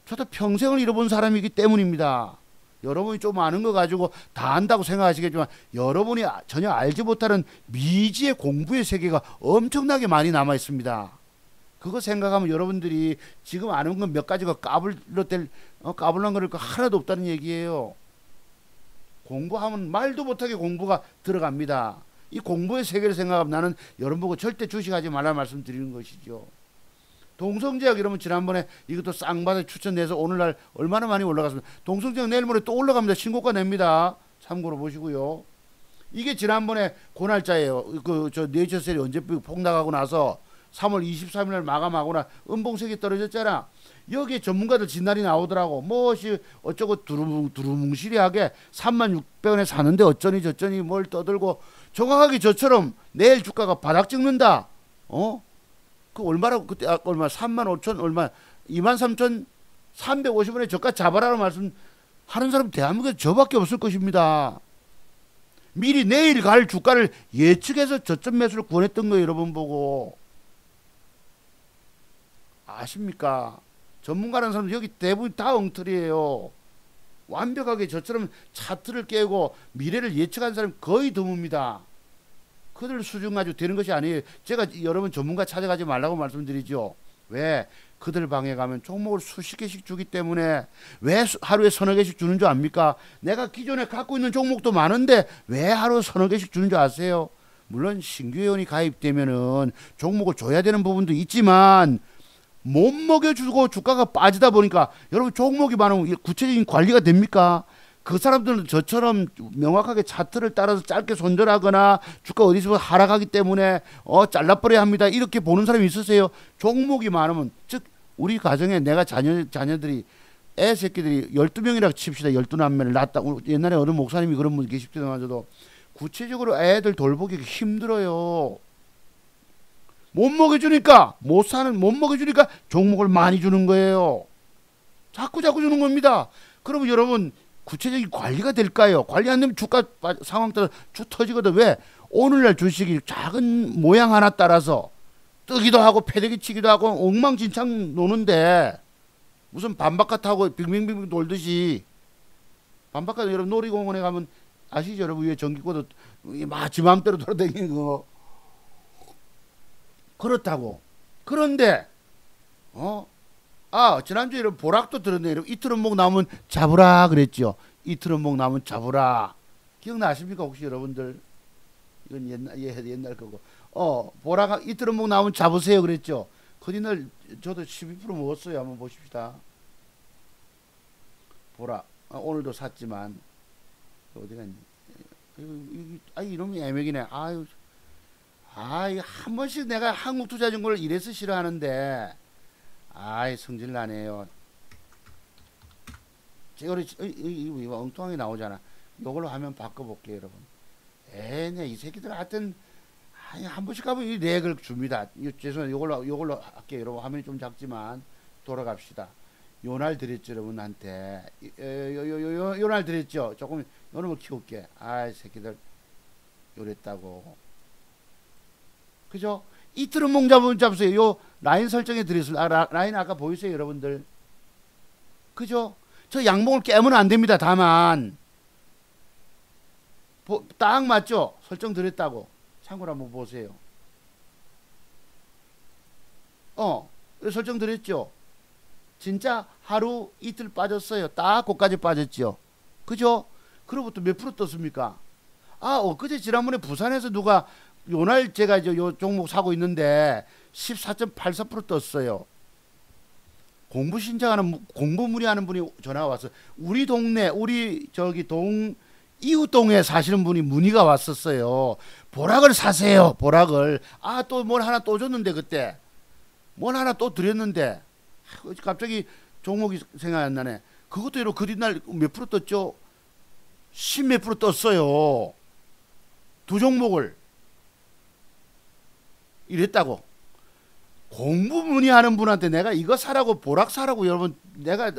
저도 평생을 잃어본 사람이기 때문입니다. 여러분이 좀 아는 거 가지고 다 안다고 생각하시겠지만 여러분이 전혀 알지 못하는 미지의 공부의 세계가 엄청나게 많이 남아 있습니다. 그거 생각하면 여러분들이 지금 아는 건 몇 가지가 까불랑 거릴 거 하나도 없다는 얘기예요. 공부하면 말도 못하게 공부가 들어갑니다. 이 공부의 세계를 생각하면 나는 여러분 보고 절대 주식하지 말라 말씀드리는 것이죠. 동성제약 여러분 지난번에 이것도 쌍바닥 추천돼서 오늘날 얼마나 많이 올라갔습니다. 동성제약 내일 모레 또 올라갑니다. 신고가 냅니다. 참고로 보시고요. 이게 지난번에 고날짜예요. 저 네이처셀이 언제 폭락하고 나서 3월 23일 날 마감하거나 음봉색이 떨어졌잖아. 여기에 전문가들 진단이 나오더라고. 무엇이 어쩌고 두루뭉실하게 3600원에 사는데 어쩌니 저쩌니 뭘 떠들고 정확하게 저처럼 내일 주가가 바닥 찍는다. 그 얼마라고 그때 얼마 35,000 얼마 23,350원에 저가 잡아라는 말씀 하는 사람 대한민국에 저밖에 없을 것입니다. 미리 내일 갈 주가를 예측해서 저점 매수를 구원했던 거예요. 여러분 보고 아십니까? 전문가라는 사람들 여기 대부분 다 엉터리예요. 완벽하게 저처럼 차트를 깨고 미래를 예측한 사람이 거의 드뭅니다. 그들 수준 가지고 되는 것이 아니에요. 제가 여러분 전문가 찾아가지 말라고 말씀드리죠. 왜? 그들 방에 가면 종목을 수십 개씩 주기 때문에 왜 하루에 서너 개씩 주는 줄 압니까? 내가 기존에 갖고 있는 종목도 많은데 왜 하루에 서너 개씩 주는 줄 아세요? 물론 신규 회원이 가입되면은 종목을 줘야 되는 부분도 있지만 못 먹여주고 주가가 빠지다 보니까 여러분 종목이 많으면 구체적인 관리가 됩니까? 그 사람들은 저처럼 명확하게 차트를 따라서 짧게 손절하거나 주가 어디서 하락하기 때문에 잘라버려야 합니다. 이렇게 보는 사람이 있으세요? 종목이 많으면 즉 우리 가정에 내가 자녀들이 애 새끼들이 12명이라고 칩시다. 12남매를 낳았다. 옛날에 어느 목사님이 그런 분 계십니다마저도 구체적으로 애들 돌보기가 힘들어요. 못 먹여주니까 못 먹여주니까 종목을 많이 주는 거예요. 자꾸 주는 겁니다. 그러면 여러분 구체적인 관리가 될까요? 관리 안 되면 주가 상황 따라 쭉 터지거든. 왜? 오늘날 주식이 작은 모양 하나 따라서 뜨기도 하고 패대기 치기도 하고 엉망진창 노는데 무슨 반바퀴 타고 빙빙빙 돌듯이 반바퀴 여러분 놀이공원에 가면 아시죠? 여러분 위에 전기코도 지 맘대로 돌아다니는 거 그렇다고. 그런데 지난주에 이런 보락도 들었네. 이틀은목 나오면 잡으라 그랬죠. 이틀은목 나오면 잡으라. 기억나십니까 혹시 여러분들? 이건 옛날 거고. 보락 이틀은목 나오면 잡으세요 그랬죠. 그날 저도 12% 먹었어요. 한번 보십시다. 보락. 오늘도 샀지만 어디 갔니? 이놈이 애매기네. 한 번씩 내가 한국투자증권을 이래서 싫어하는데 성질 나네요. 제가 이거 엉뚱하게 나오잖아. 이걸로 화면 바꿔볼게요 여러분. 이 새끼들 하여튼 한 번씩 가면 이 렉을 줍니다. 죄송해요. 이걸로 할게요 여러분. 화면이 좀 작지만 돌아갑시다. 요날 드렸죠 여러분한테. 요날 드렸죠. 조금 요놈을 키울게. 새끼들 요랬다고. 그죠? 이틀은 몽 잡으세요. 요 라인 설정해 드렸습니다. 라인 아까 보이세요, 여러분들? 그죠? 저 양봉을 깨면 안 됩니다. 다만 딱 맞죠? 설정 드렸다고. 참고로 한번 보세요. 설정 드렸죠? 진짜 하루 이틀 빠졌어요. 딱 거기까지 빠졌죠. 그죠? 그로부터 몇 프로 떴습니까? 엊그제 지난번에 부산에서 누가 요날 제가 이제 요 종목 사고 있는데 14.84% 떴어요. 공부 신청하는 공부 문의하는 분이 전화가 왔어. 우리 동네 우리 저기 이웃 동에 사시는 분이 문의가 왔었어요. 보락을 사세요. 보락을. 또 뭘 하나 또 줬는데 그때 뭘 하나 또 드렸는데 갑자기 종목이 생각이 안 나네. 그것도 이렇게 그 뒷날 몇 프로 떴죠? 10 몇 프로 떴어요. 두 종목을 이랬다고. 공부 문의하는 분한테 내가 이거 사라고 보락 사라고 여러분 내가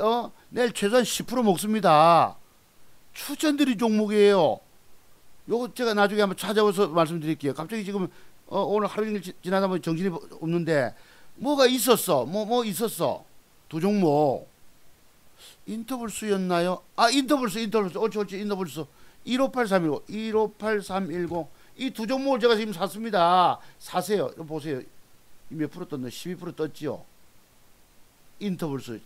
내일 최소한 10% 먹습니다. 추천드린 종목이에요. 요거 제가 나중에 한번 찾아와서 말씀드릴게요. 갑자기 지금 오늘 하루 종일 지나다 보니 정신이 없는데 뭐가 있었어. 뭐 있었어. 두 종목. 인터벌스였나요? 인터벌스. 옳지. 인터벌스. 158310. 158310. 이 두 종목을 제가 지금 샀습니다. 사세요. 보세요. 몇 프로 떴나? 12% 떴지요. 인터벌스.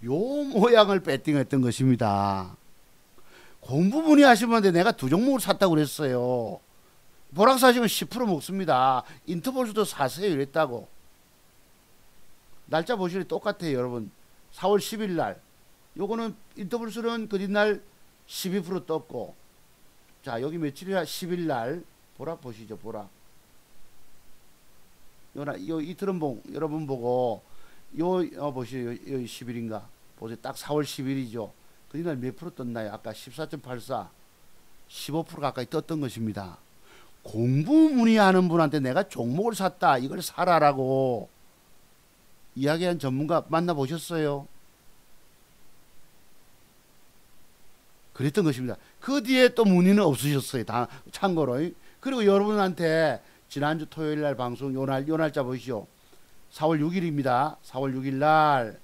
요 모양을 배팅했던 것입니다. 공부 문의하시는 분한테 내가 두 종목을 샀다고 그랬어요. 보락 사시면 10% 먹습니다. 인터벌스도 사세요. 이랬다고. 날짜 보시면 똑같아요. 여러분. 4월 10일 날. 요거는 인터벌스는 그 뒷날 12% 떴고. 자, 여기 며칠이야? 10일 날. 보락 보시죠. 보락. 요 이틀은 여러분 보고 보시죠. 여기 10일인가. 보세요. 딱 4월 10일이죠. 그 뒷날 몇 프로 떴나요? 아까 14.84. 15% 가까이 떴던 것입니다. 공부 문의하는 분한테 내가 종목을 샀다. 이걸 사라라고 이야기한 전문가 만나보셨어요? 그랬던 것입니다. 그 뒤에 또 문의는 없으셨어요. 참고로. 그리고 여러분한테 지난주 토요일 날 방송 요 날짜 보시오. 4월 6일입니다. 4월 6일 날.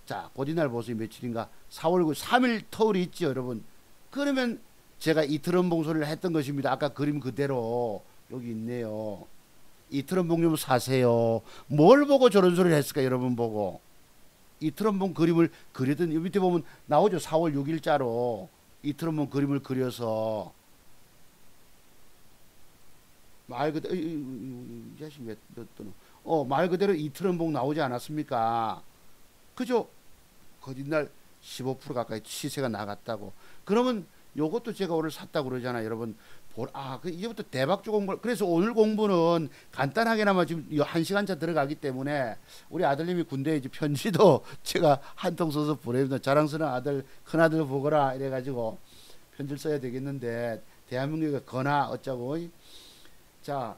자, 곧이날 보세요. 며칠인가? 4월 9일 3일 터울이 있죠, 여러분. 그러면 제가 이틀은 봉소리를 했던 것입니다. 아까 그림 그대로 여기 있네요. 이틀은 봉 사세요. 뭘 보고 저런 소리를 했을까, 여러분 보고. 이틀은 봉 그림을 그리던 이 밑에 보면 나오죠. 4월 6일자로 이틀은 봉 그림을 그려서 말 그대로 이 자식 몇 돈? 말 그대로 이틀은 봉 나오지 않았습니까? 그죠? 거짓날 15% 가까이 시세가 나갔다고. 그러면 요것도 제가 오늘 샀다고 그러잖아요, 여러분. 이제부터 대박주 공부. 그래서 오늘 공부는 간단하게나마 지금 1시간차 들어가기 때문에 우리 아들님이 군대에 이제 편지도 제가 한 통 써서 보냅니다. 자랑스러운 아들, 큰아들 보거라. 이래가지고 편지를 써야 되겠는데, 대한민국에 거나 어쩌고. 자,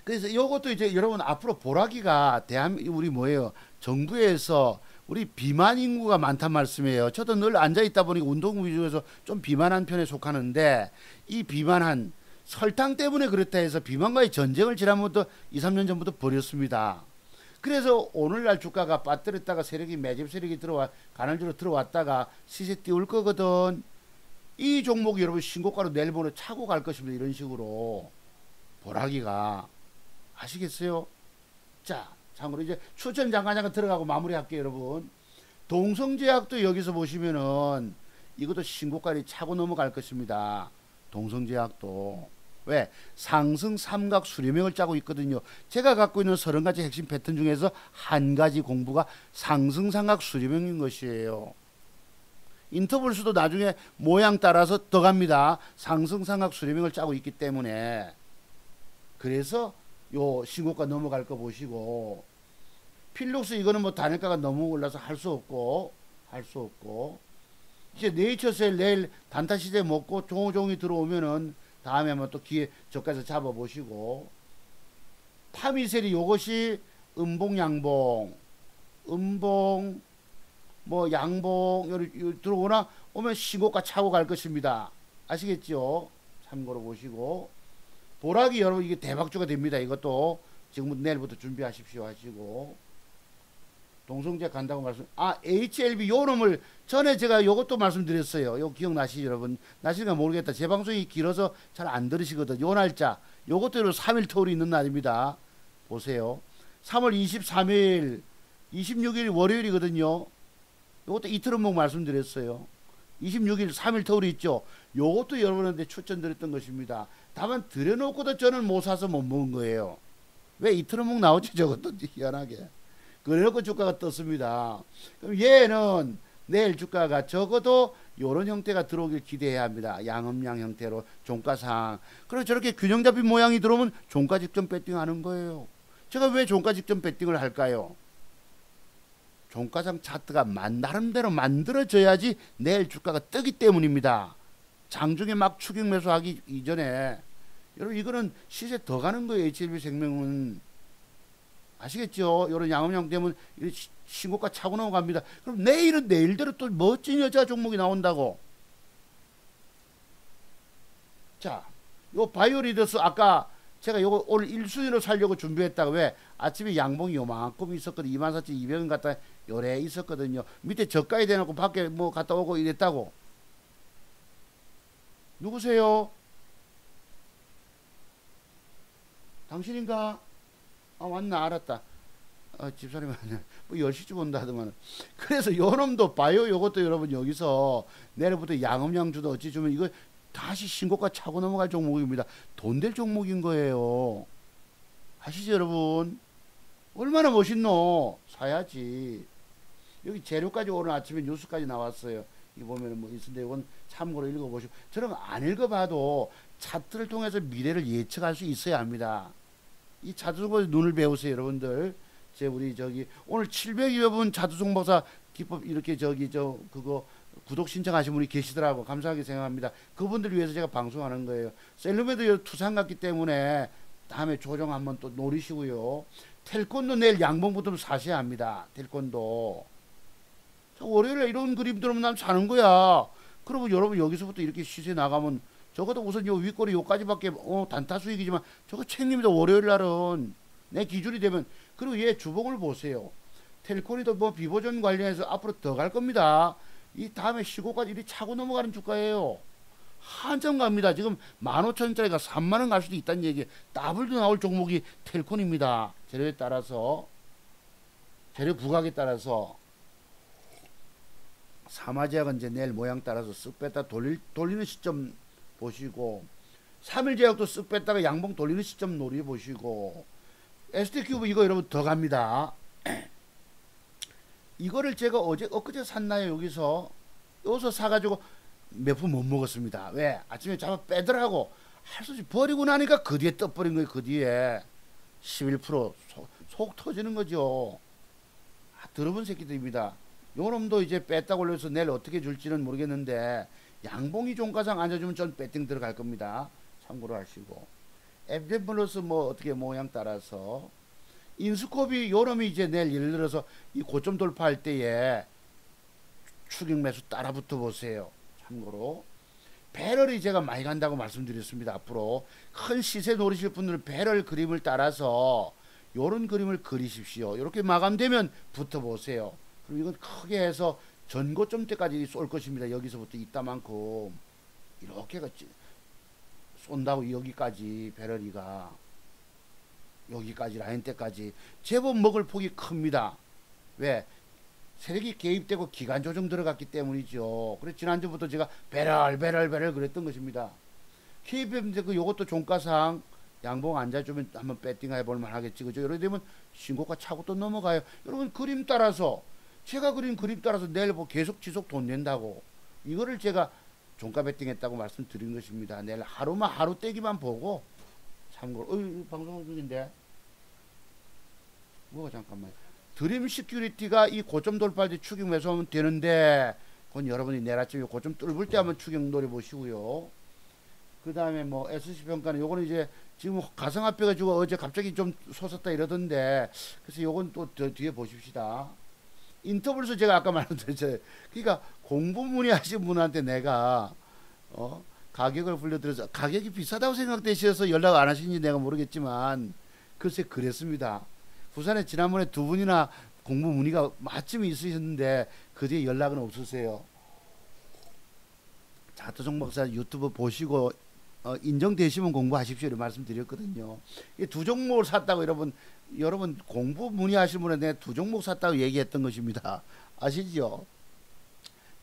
그래서 요것도 이제 여러분 앞으로 보라기가 우리 뭐예요? 정부에서 우리 비만 인구가 많단 말씀이에요. 저도 늘 앉아있다 보니까 운동 위주에서 좀 비만한 편에 속하는데, 이 비만한 설탕 때문에 그렇다 해서 비만과의 전쟁을 지난번부터 2, 3년 전부터 벌였습니다. 그래서 오늘날 주가가 빠뜨렸다가 매집 세력이 간헐적으로 들어왔다가 시세 띄울 거거든. 이 종목이 여러분 신고가로 내일 모레 차고 갈 것입니다. 이런 식으로 보라기가. 아시겠어요? 자, 참고로 이제 추천 잠깐 들어가고 마무리할게요, 여러분. 동성제약도 여기서 보시면은 이것도 신고가를 차고 넘어갈 것입니다. 동성제약도. 왜? 상승 삼각 수렴형을 짜고 있거든요. 제가 갖고 있는 30가지 핵심 패턴 중에서 한 가지 공부가 상승 삼각 수렴형인 것이에요. 인터벌스도 나중에 모양 따라서 더 갑니다. 상승 삼각 수렴형을 짜고 있기 때문에. 그래서 요 신고가 넘어갈 거 보시고, 필룩스 이거는 뭐 단일가가 너무 올라서 할 수 없고 이제 네이처셀 내일 단타 시대 먹고 종이 들어오면은 다음에 한번 또 기회 저가에서 잡아보시고, 파미셀이 요것이 음봉 양봉 뭐 양봉 들어오나 오면 신고가 차고 갈 것입니다. 아시겠죠? 참고로 보시고, 보라기 여러분 이게 대박주가 됩니다. 이것도 지금 내일부터 준비하십시오 하시고, 동성제 간다고 HLB 요 놈을 전에 제가 요것도 말씀드렸어요. 요 기억나시죠 여러분? 나시는가 모르겠다. 제 방송이 길어서 잘 안 들으시거든. 요 날짜 요것도 3일 터울이 있는 날입니다. 보세요. 3월 23일 26일 월요일이거든요. 요것도 이틀은목 말씀드렸어요. 26일 3일 터울이 있죠. 요것도 여러분한테 추천드렸던 것입니다. 다만 드려놓고도 저는 못 사서 못 먹은 거예요. 왜 이틀은목 나오지 저것도 희한하게. 그래놓고 주가가 떴습니다. 그럼 얘는 내일 주가가 적어도 이런 형태가 들어오길 기대해야 합니다. 양음양 형태로 종가상. 그리고 저렇게 균형 잡힌 모양이 들어오면 종가 직전 배팅하는 거예요. 제가 왜 종가 직전 배팅을 할까요? 종가상 차트가 나름대로 만들어져야지 내일 주가가 뜨기 때문입니다. 장중에 막 추격 매수하기 이전에. 여러분 이거는 시세 더 가는 거예요. HLB생명은. 아시겠죠? 이런 양음양 되면 신고가 차고 넘어갑니다. 그럼 내일은 내일대로 또 멋진 여자 종목이 나온다고. 자, 요 바이오리더스 아까 제가 요거 오늘 1순위로 살려고 준비했다가 왜 아침에 양봉이 요만큼 있었거든. 24,200원 갖다 요래 있었거든요. 밑에 저가에 대놓고 밖에 뭐 갔다 오고 이랬다고. 누구세요? 당신인가? 아 왔나 알았다. 집사람이 왔네. 뭐 10시쯤 온다 하더만. 그래서 요놈도 바이오 요것도 여러분 여기서 내일부터 양음양 주도 어찌 주면 이거 다시 신고가 차고 넘어갈 종목입니다. 돈 될 종목인 거예요. 아시죠 여러분? 얼마나 멋있노? 사야지. 여기 재료까지 오늘 아침에 뉴스까지 나왔어요. 이 보면은 뭐 있는데 이건 참고로 읽어보시고. 저런 거 안 읽어봐도 차트를 통해서 미래를 예측할 수 있어야 합니다. 이 자두송보사 눈을 배우세요 여러분들. 우리 오늘 700여 분 자두송보사 기법 이렇게 그거 구독 신청하신 분이 계시더라고. 감사하게 생각합니다. 그분들 위해서 제가 방송하는 거예요. 셀룸에도 투상 같기 때문에 다음에 조정 한번 또 노리시고요. 텔콘도 내일 양봉부터 사셔야 합니다. 텔콘도. 월요일에 이런 그림 들으면 난 사는 거야. 그러면 여러분 여기서부터 이렇게 시세 나가면 적어도 우선 요 윗꼬리 요까지밖에 단타 수익이지만 저거 책임이다. 월요일 날은 내 기준이 되면. 그리고 얘 주봉을 보세요. 텔코니도 뭐 비보전 관련해서 앞으로 더 갈 겁니다. 이 다음에 15까지 이리 차고 넘어가는 주가예요. 한참 갑니다. 지금 15,000원짜리가 3만원 갈 수도 있다는 얘기. 더블도 나올 종목이 텔콘입니다. 재료에 따라서 재료 부각에 따라서. 사마제약은 이제 내일 모양 따라서 쓱 뺐다 돌리는 시점 보시고, 3일 제약도 쓱 뺐다가 양봉 돌리는 시점 노려보시고, ST큐브 이거 여러분 더 갑니다. 이거를 제가 엊그제 샀나요? 여기서 사가지고 몇 푼 못 먹었습니다. 왜? 아침에 잡아 빼더라고. 할 수 없이 버리고 나니까 그 뒤에 떠버린 거예요. 그 뒤에 11% 속 터지는 거죠. 들어본 새끼들입니다. 요놈도 이제 뺐다 올려서 내일 어떻게 줄지는 모르겠는데 양봉이 종가상 앉아주면 전 배팅 들어갈 겁니다. 참고로 하시고, 엠젠 플러스 뭐 어떻게 모양 따라서 인스코비 요놈이 이제 내일 예를 들어서 이 고점 돌파할 때에 추격 매수 따라 붙어 보세요. 참고로 배럴이 제가 많이 간다고 말씀드렸습니다. 앞으로 큰 시세 노리실 분들은 배럴 그림을 따라서 요런 그림을 그리십시오. 이렇게 마감되면 붙어 보세요. 그럼 이건 크게 해서 전고점 때까지 쏠 것입니다. 여기서부터 이따만큼 이렇게 쏜다고. 여기까지 배럴이가 여기까지 라인 때까지 제법 먹을 폭이 큽니다. 왜? 세력이 개입되고 기간 조정 들어갔기 때문이죠. 그래서 지난주부터 제가 배럴 그랬던 것입니다. KBM인데 요것도 종가상 양봉 앉아주면 한번 배팅 해볼만 하겠지. 그죠? 이렇게 되면 신고가 차고 또 넘어가요. 여러분 그림 따라서, 제가 그린 그림 따라서 내일 뭐 계속 지속 돈 낸다고. 이거를 제가 종가 배팅했다고 말씀드린 것입니다. 내일 하루 떼기만 보고 참고로. 방송 중인데 뭐가 잠깐만. 드림 시큐리티가 이 고점 돌파할 때 추격 매수하면 되는데, 그건 여러분이 내일 아침에 고점 뚫을 때 한번 추격 노려보시고요. 그 다음에 뭐 SC평가는 요거는 이제 지금 가상화폐가 지고 어제 갑자기 좀 솟았다 이러던데, 그래서 요건 또 뒤에 보십시다. 인터벌스 제가 아까 말씀드렸잖아요. 그러니까 공부 문의하신 분한테 내가 가격을 불러드려서 가격이 비싸다고 생각되셔서 연락 안 하신지 내가 모르겠지만 글쎄 그랬습니다. 부산에 지난번에 두 분이나 공부 문의가 마침 있으셨는데 그 뒤에 연락은 없으세요. 자투정 박사 유튜브 보시고 인정되시면 공부하십시오 이렇게 말씀드렸거든요. 이 두 종목을 샀다고 여러분 공부 문의하실 분에 내가 두 종목 샀다고 얘기했던 것입니다. 아시죠?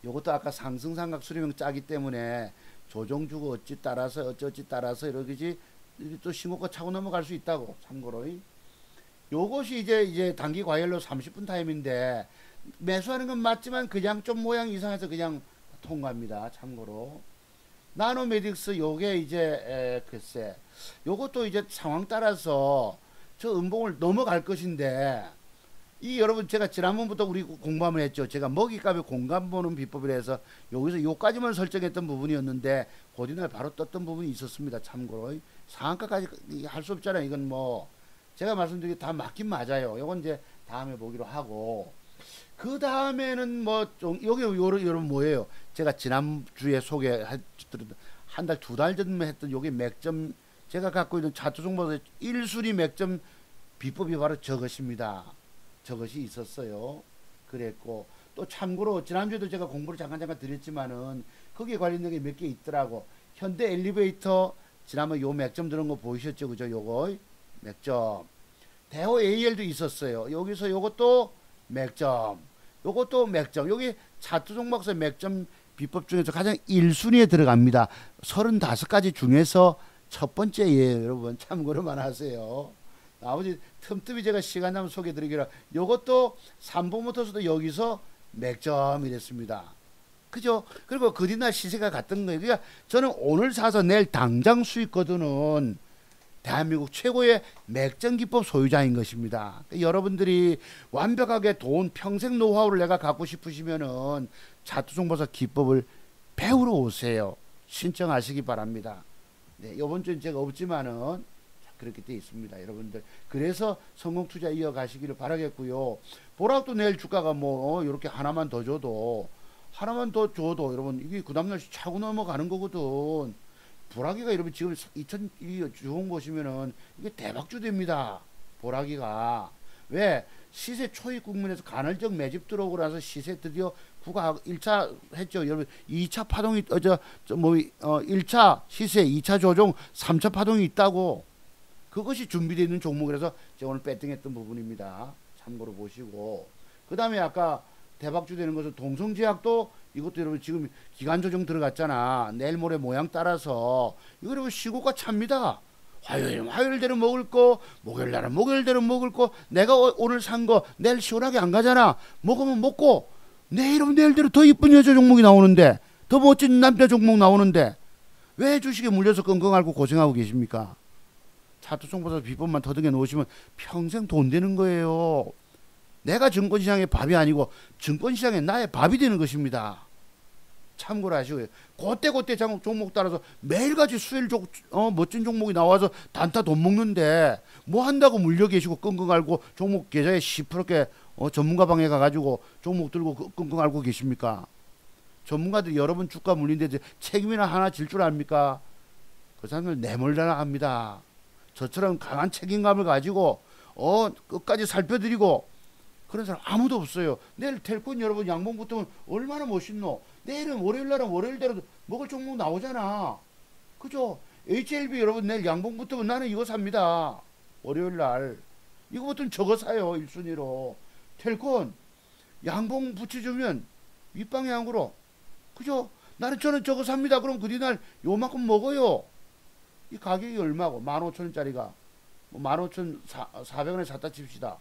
요것도 아까 상승삼각 수렴형 짜기 때문에 조정주고 어찌 따라서 어찌 따라서 이러지 또 신고가 차고 넘어갈 수 있다고. 참고로 요것이 이제 단기 과열로 30분 타임인데 매수하는 건 맞지만 그냥 좀 모양 이상해서 그냥 통과합니다. 참고로 나노메딕스 요게 이제 글쎄 요것도 이제 상황 따라서 저 음봉을 넘어갈 것인데 이 여러분 제가 지난번부터 우리 공부하면 했죠. 제가 먹이값에 공간 보는 비법이라 해서 여기서 요까지만 설정했던 부분이었는데 곧이날 바로 떴던 부분이 있었습니다. 참고로 상한가까지 할 수 없잖아요. 이건 뭐 제가 말씀드린 게 다 맞긴 맞아요. 요건 이제 다음에 보기로 하고 그 다음에는 뭐 좀 여기 여러분 뭐예요? 제가 지난주에 소개했던 한 달 두 달 전에 했던 요게 맥점 제가 갖고 있는 차트종목의 1순위 맥점 비법이 바로 저것입니다. 저것이 있었어요. 그랬고 또 참고로 지난주에도 제가 공부를 잠깐 드렸지만은 거기에 관련된 게 몇 개 있더라고. 현대 엘리베이터 지난번 요 맥점 들은 거 보이셨죠? 그죠? 요거 맥점. 대호 AL도 있었어요. 여기서 요것도 맥점. 요것도 맥점. 여기 차트 종목에서 맥점 비법 중에서 가장 1순위에 들어갑니다. 35가지 중에서 첫 번째예요. 여러분 참고로만 하세요. 나머지 틈틈이 제가 시간 나면 소개해 드리기라. 요것도 삼보모터스도 여기서 맥점 이랬습니다. 그죠? 그리고 그 뒤날 시세가 같던 거예요. 그러니까 저는 오늘 사서 내일 당장 수익 거두는 대한민국 최고의 맥점 기법 소유자인 것입니다. 그러니까 여러분들이 완벽하게 돈 평생 노하우를 내가 갖고 싶으시면은 차트종보사 기법을 배우러 오세요. 신청하시기 바랍니다. 네, 이번 주엔 제가 없지만은 그렇게 돼 있습니다. 여러분들 그래서 성공 투자 이어가시기를 바라겠고요. 보라도 내일 주가가 뭐 이렇게 하나만 더 줘도 여러분 이게 그 다음날 차고 넘어가는 거거든. 보라기가 여러분 지금 2002 주봉 보시면은 이게 대박주 됩니다. 보라기가 왜 시세 초입 국면에서 간헐적 매집 들어오고 나서 시세 드디어 구가 1차 했죠. 여러분 2차 파동이 1차 시세 2차 조정 3차 파동이 있다고. 그것이 준비되어 있는 종목이라서 제가 오늘 배팅했던 부분입니다. 참고로 보시고 그 다음에 아까 대박주 되는 것은 동성제약도 이것도 여러분 지금 기간 조정 들어갔잖아. 내일 모레 모양 따라서 이거 여러분 시고가 찹니다. 화요일대로 먹을 거, 목요일날은 목요일대로 먹을 거, 내가 오늘 산 거 내일 시원하게 안 가잖아. 먹으면 먹고 내일은 내일대로 더 이쁜 여자 종목이 나오는데 더 멋진 남자 종목 나오는데 왜 주식에 물려서 끙끙 앓고 고생하고 계십니까? 차트종보사 비법만 더듬겨 놓으시면 평생 돈 되는 거예요. 내가 증권시장의 밥이 아니고 증권시장에 나의 밥이 되는 것입니다. 참고로 하시고요. 그때 종목 따라서 매일같이 수요일 멋진 종목이 나와서 단타 돈 먹는데 뭐 한다고 물려 계시고 끙끙 앓고 종목 계좌에 시퍼렇게 전문가 방에 가가지고 종목 들고 끙끙 앓고 계십니까? 전문가들이 여러분 주가 물린데 책임이나 하나 질 줄 압니까? 그 사람들 내몰라라 합니다. 저처럼 강한 책임감을 가지고 끝까지 살펴드리고 그런 사람 아무도 없어요. 내일 텔콘 여러분 양봉 붙으면 얼마나 멋있노. 내일은 월요일날은 월요일대로 먹을 종목 나오잖아. 그죠? HLB 여러분 내일 양봉 붙으면 나는 이거 삽니다. 월요일날 이거 붙으면 저거 사요. 1순위로 텔콘 양봉 붙여주면 윗방향으로 그죠? 저는 저거 삽니다. 그럼 그 뒤날 요만큼 먹어요. 이 가격이 얼마고 15,000원짜리가 15,400원에 샀다 칩시다.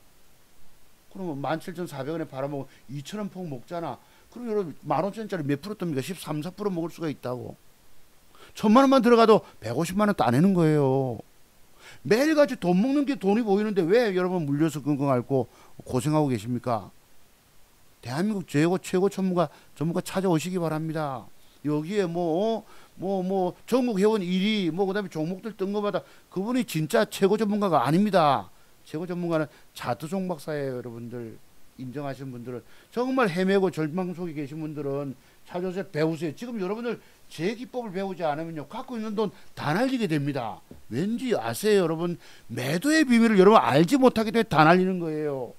그러면 17,400원에 팔아먹으면 2,000원 폭 먹잖아. 그럼 여러분 15,000원짜리 몇 프로 뜹니까? 13, 14% 먹을 수가 있다고. 1,000만원만 들어가도 150만원 따내는 거예요. 매일같이 돈 먹는 게 돈이 보이는데 왜 여러분 물려서 끙끙 앓고 고생하고 계십니까? 대한민국 최고 전문가 찾아오시기 바랍니다. 여기에 전국 회원 1위 그 다음에 종목들 뜬 거마다 그분이 진짜 최고 전문가가 아닙니다. 최고 전문가는 차트종 박사예요. 여러분들 인정하신 분들은 정말 헤매고 절망 속에 계신 분들은 차조세 배우세요. 지금 여러분들 제 기법을 배우지 않으면요, 갖고 있는 돈 다 날리게 됩니다. 왠지 아세요, 여러분? 매도의 비밀을 여러분 알지 못하기 때문에 다 날리는 거예요.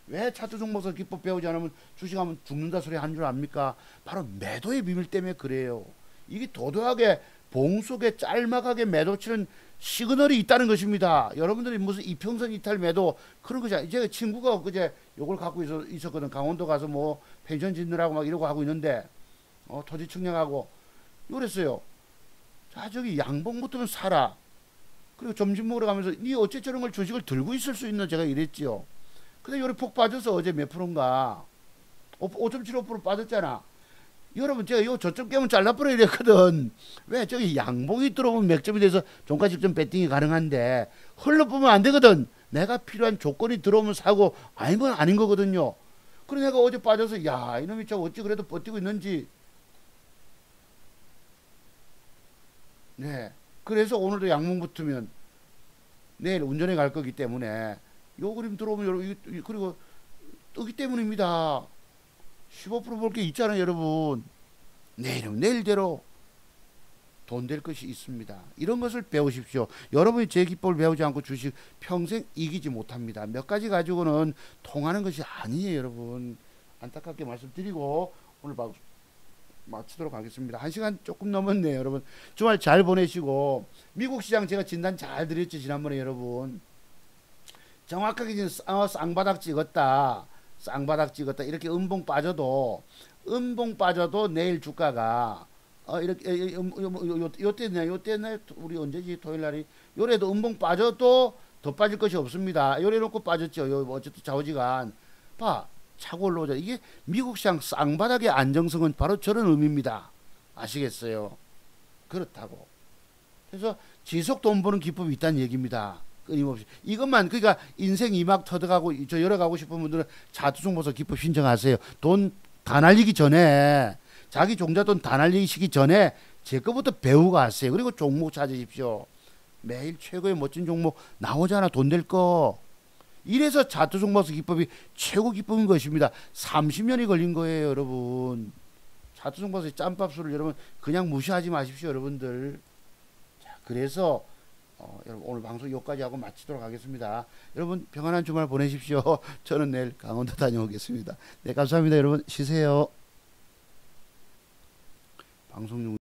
왜 차트 종목서 기법 배우지 않으면 주식하면 죽는다 소리 한 줄 압니까? 바로 매도의 비밀 때문에 그래요. 이게 도도하게 봉 속에 짤막하게 매도 치는 시그널이 있다는 것입니다. 여러분들이 무슨 이평선 이탈 매도 그런 거지. 제가 친구가 그제 요걸 갖고 있었거든. 강원도 가서 뭐 펜션 짓느라고 막 이러고 하고 있는데 토지 측량하고 이랬어요. 자, 저기 양봉 붙으면 사라. 그리고 점심 먹으러 가면서 니 어째 저런 걸 주식을 들고 있을 수 있나 제가 이랬지요. 근데 요리 폭 빠져서 어제 몇 프로인가 5.75% 빠졌잖아. 여러분 제가 요 저점 깨면 잘라버려 이랬거든. 왜 저기 양봉이 들어오면 맥점이 돼서 종가 직전 배팅이 가능한데 흘러보면 안 되거든. 내가 필요한 조건이 들어오면 사고 아니면 아닌 거거든요. 그래 내가 어제 빠져서 야 이놈이 저 어찌 그래도 버티고 있는지. 네. 그래서 오늘도 양봉 붙으면 내일 운전해 갈 거기 때문에 요 그림 들어오면 그리고 뜨기 때문입니다. 15% 볼 게 있잖아요, 여러분. 내일은 내일대로 돈 될 것이 있습니다. 이런 것을 배우십시오. 여러분이 제 기법을 배우지 않고 주식 평생 이기지 못합니다. 몇 가지 가지고는 통하는 것이 아니에요, 여러분. 안타깝게 말씀드리고 오늘 마치도록 하겠습니다. 1시간 조금 넘었네요, 여러분. 주말 잘 보내시고 미국 시장 제가 진단 잘 드렸죠, 지난번에 여러분. 정확하게 지금 쌍바닥 찍었다. 쌍바닥 찍었다. 이렇게 음봉 빠져도 내일 주가가 이렇게 요때네 우리 언제지 토요일 날이 요래도 음봉 빠져도 더 빠질 것이 없습니다. 요래 놓고 빠졌죠. 요 어쨌든 좌우지간 봐 차고 올라오자. 이게 미국 시장 쌍바닥의 안정성은 바로 저런 의미입니다. 아시겠어요? 그렇다고. 그래서 지속 돈 버는 기법이 있다는 얘기입니다. 끊임없이 이것만 그러니까 인생 이막 터득하고 저 열어가고 싶은 분들은 차트종목서 기법 신청하세요. 돈 다 날리기 전에 자기 종자 돈 다 날리기 전에 제 거부터 배우고 하세요. 그리고 종목 찾으십시오. 매일 최고의 멋진 종목 나오잖아. 돈 될 거. 이래서 차트종목서 기법이 최고 기법인 것입니다. 30년이 걸린 거예요, 여러분. 차트종목서의 짬밥수를 여러분 그냥 무시하지 마십시오, 여러분들. 자, 그래서 여러분 오늘 방송 여기까지 하고 마치도록 하겠습니다. 여러분 평안한 주말 보내십시오. 저는 내일 강원도 다녀오겠습니다. 네, 감사합니다. 여러분 쉬세요. 방송 중